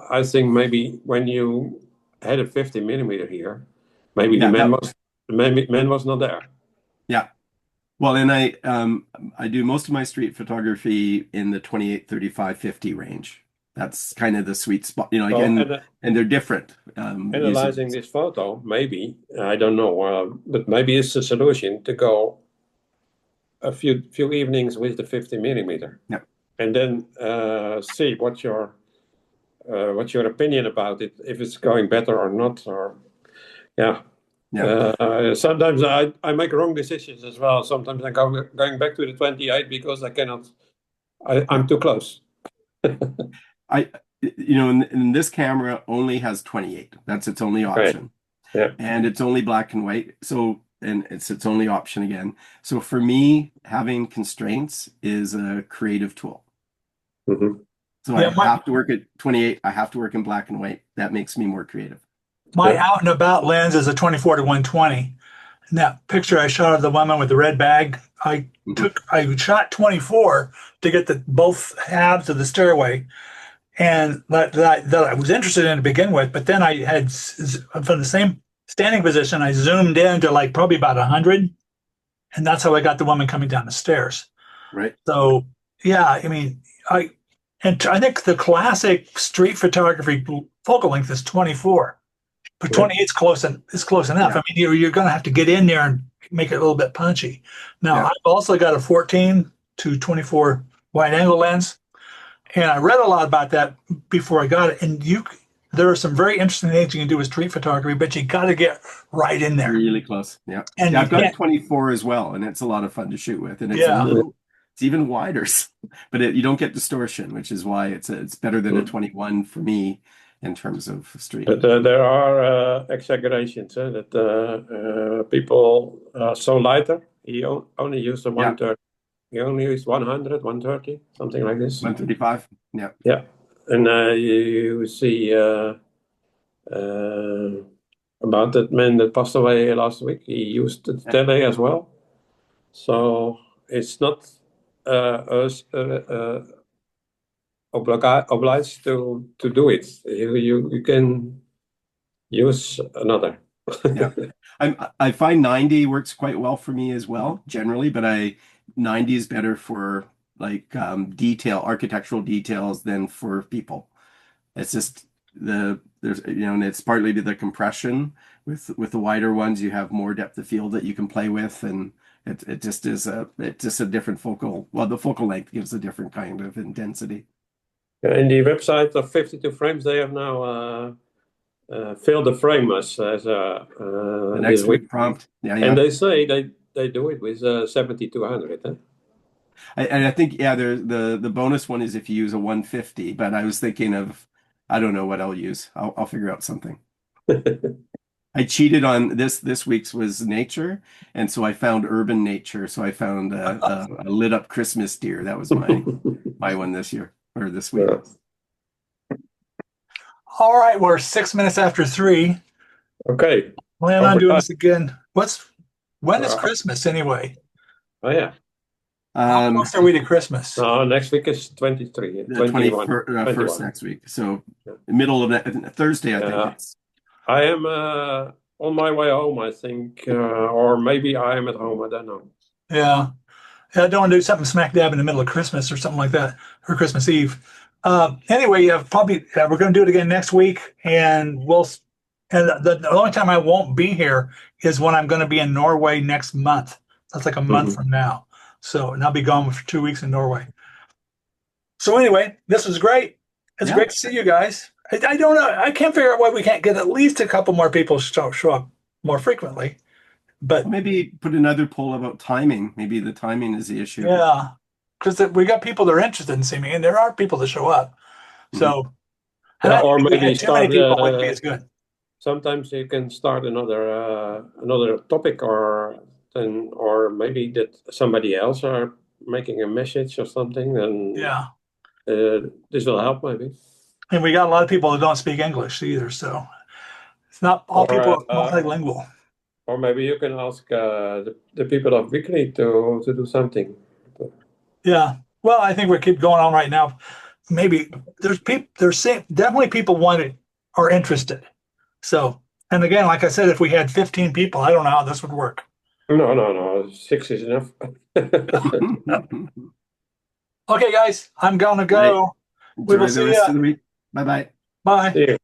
I think maybe when you had a 50 millimeter here, maybe Yeah, that the man was not there. yeah. Well, and I do most of my street photography in the 28, 35, 50 range. That's kind of the sweet spot, like, So and they're different using analyzing this photo, maybe I don't know, but maybe it's a solution to go a few evenings with the 50 millimeter, yeah. and then see what's your opinion about it, if it's going better or not, or yeah. Yeah. Sometimes I make wrong decisions as well. Sometimes I'm going back to the 28 because I cannot. Yeah. I'm too close. I and this camera only has 28. That's its only Right. option. Yeah. And it's only black and white. So, and it's its only option again. So for me, having constraints is a creative tool. Hmm. So I Yeah, have to work at 28. I have to work in black and white. That makes me more creative. my Yeah. out and about lens is a 24 to 120. And that picture I shot of the woman with the red bag, Mhm. I shot 24 to get the both halves of the stairway, and that I was interested in to begin with. But then I had from the same standing position, I zoomed in to like probably about 100, and that's how I got the woman coming down the stairs. Right. So yeah, I mean, I think the classic street photography focal length is 24. But Yeah. 28 is close enough. Yeah. I mean, you're going to have to get in there and make it a little bit punchy. Now, Yeah. I've also got a 14 to 24 wide angle lens, and I read a lot about that before I got it. And there are some very interesting things you can do with street photography, but you got to get right in there, Really close. Yeah. and Yeah, you I've got a can't. 24 as well, and it's a lot of fun to shoot with. And Yeah, it's even wider, but you don't get distortion, which is why it's better than a Mm. 21 for me in terms of street. But there are exaggerations, that people are so lighter. He only used the Yeah. 130. He only used 100, 130, something like this. 135. Yeah. Yeah. And you see uh, about that man that passed away last week. He used the tele as well. So it's not us obliged to do it. You can use another. Yeah. I find 90 works quite well for me as well, generally, but 90 is better for like architectural details than for people. It's just and it's partly to the compression. With the wider ones, you have more depth of field that you can play with, and it's just a different the focal length gives a different kind of intensity. In the website of 52 frames, they have now filled the frame as An this extra week, prompt. Yeah, and yeah. they say they do it with 70-200. Huh? And I think, yeah, the bonus one is if you use a 150, but I was thinking of, I don't know what I'll use. I'll figure out something. I cheated on this week's was nature, and so I found urban nature. So I found a lit up Christmas deer. That was my one this year. or this week. All right, we're 6 minutes after 3. Okay. Plan on doing Overtime. this again. When is Uh, Christmas anyway? Oh yeah. How close are we to Christmas? No, next week is 23, The 21. 21st, 21. next week. So Yeah. middle of Thursday, I think Yeah. it's. I am on my way home, I think, or maybe I am at home. I don't know. Yeah. I don't want to do something smack dab in the middle of Christmas or something like that, or Christmas Eve. Anyway, probably we're going to do it again next week, and the only time I won't be here is when I'm going to be in Norway next month. That's like a month from now. So, and I'll be gone for 2 weeks in Norway. So anyway, this was great. It's Yeah. great to see you guys. I don't know. I can't figure out why we can't get at least a couple more people show up more frequently. But Maybe put another poll about timing. Maybe the timing is the issue. yeah, because we got people that are interested in seeing me, and there are people that show up. So, and Yeah, I or think if we maybe had too many start. people, it wouldn't be as good. Sometimes you can start another topic, or maybe that somebody else are making a message or something, and Yeah, this will help maybe. and we got a lot of people that don't speak English either, so it's not all people are multilingual. Or maybe you can ask the people of Weekly to do something. Yeah. Well, I think we keep going on right now. Maybe there's definitely people are interested. So, and again, like I said, if we had 15 people, I don't know how this would work. No. 6 is enough. Okay, guys, I'm gonna go. Right. We will Enjoy the see rest ya. of the week. Bye-bye. Bye. See you.